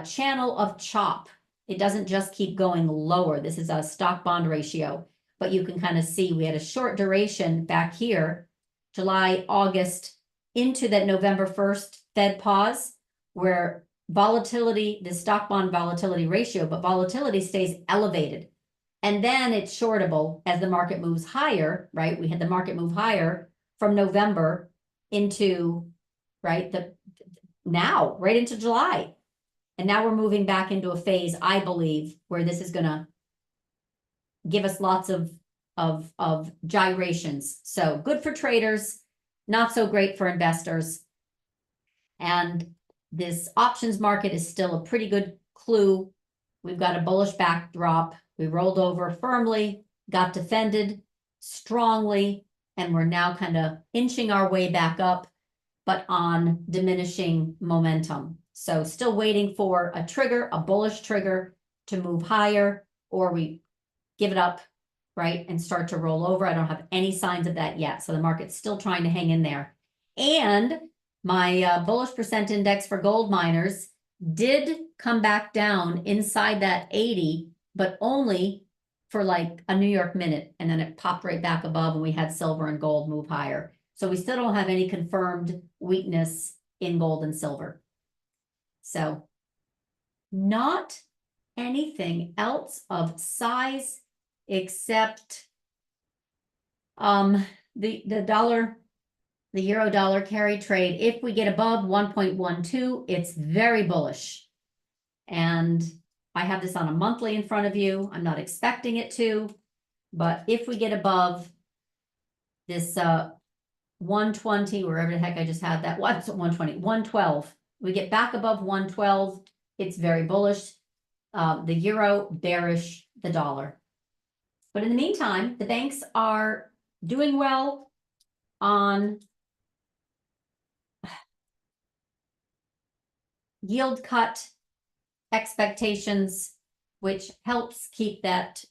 channel of chop. It doesn't just keep going lower. This is a stock bond ratio, but you can kind of see we had a short duration back here, July, August, into that November 1st Fed pause, where volatility, the stock bond volatility ratio, but volatility stays elevated. And then it's shortable as the market moves higher, right? We had the market move higher from November into, right, now, right into July. And now we're moving back into a phase, I believe, where this is going to give us lots of gyrations. So good for traders, not so great for investors. And this options market is still a pretty good clue. We've got a bullish backdrop. We rolled over firmly, got defended strongly, and we're now kind of inching our way back up, but on diminishing momentum. So still waiting for a trigger, a bullish trigger to move higher, or we give it up, right, and start to roll over. I don't have any signs of that yet. So the market's still trying to hang in there. And my bullish percent index for gold miners did come back down inside that 80, but only for like a New York minute. And then it popped right back above and we had silver and gold move higher. So we still don't have any confirmed weakness in gold and silver. So not anything else of size except the dollar, the euro dollar carry trade. If we get above 1.12, it's very bullish. And I have this on a monthly in front of you. I'm not expecting it to, but if we get above this 120, wherever the heck I just had that, what's 120, 112, we get back above 112, it's very bullish. The euro bearish, the dollar. But in the meantime, the banks are doing well on yield cut expectations, which helps keep that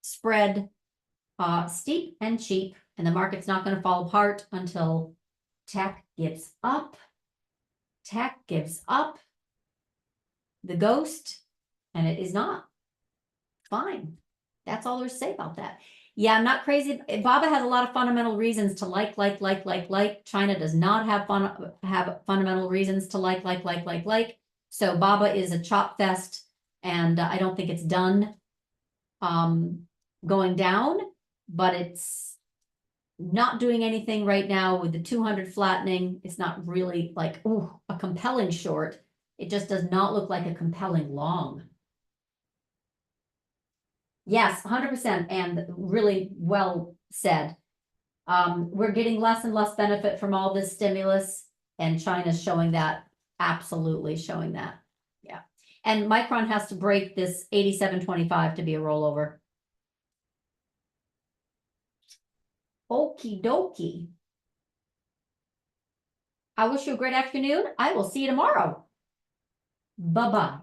spread steep and cheap, and the market's not going to fall apart until tech gives up. Tech gives up the ghost, and it is not. Fine. That's all there's to say about that. Yeah, I'm not crazy. BABA has a lot of fundamental reasons to like. China does not have fundamental reasons to like. So BABA is a chop fest, and I don't think it's done going down, but it's not doing anything right now with the 200 flattening. It's not really like, ooh, a compelling short. It just does not look like a compelling long. Yes, 100%, and really well said. We're getting less and less benefit from all this stimulus, and China's showing that, absolutely showing that. Yeah. And Micron has to break this 87.25 to be a rollover. Okie dokie. I wish you a great afternoon. I will see you tomorrow. Bye-bye.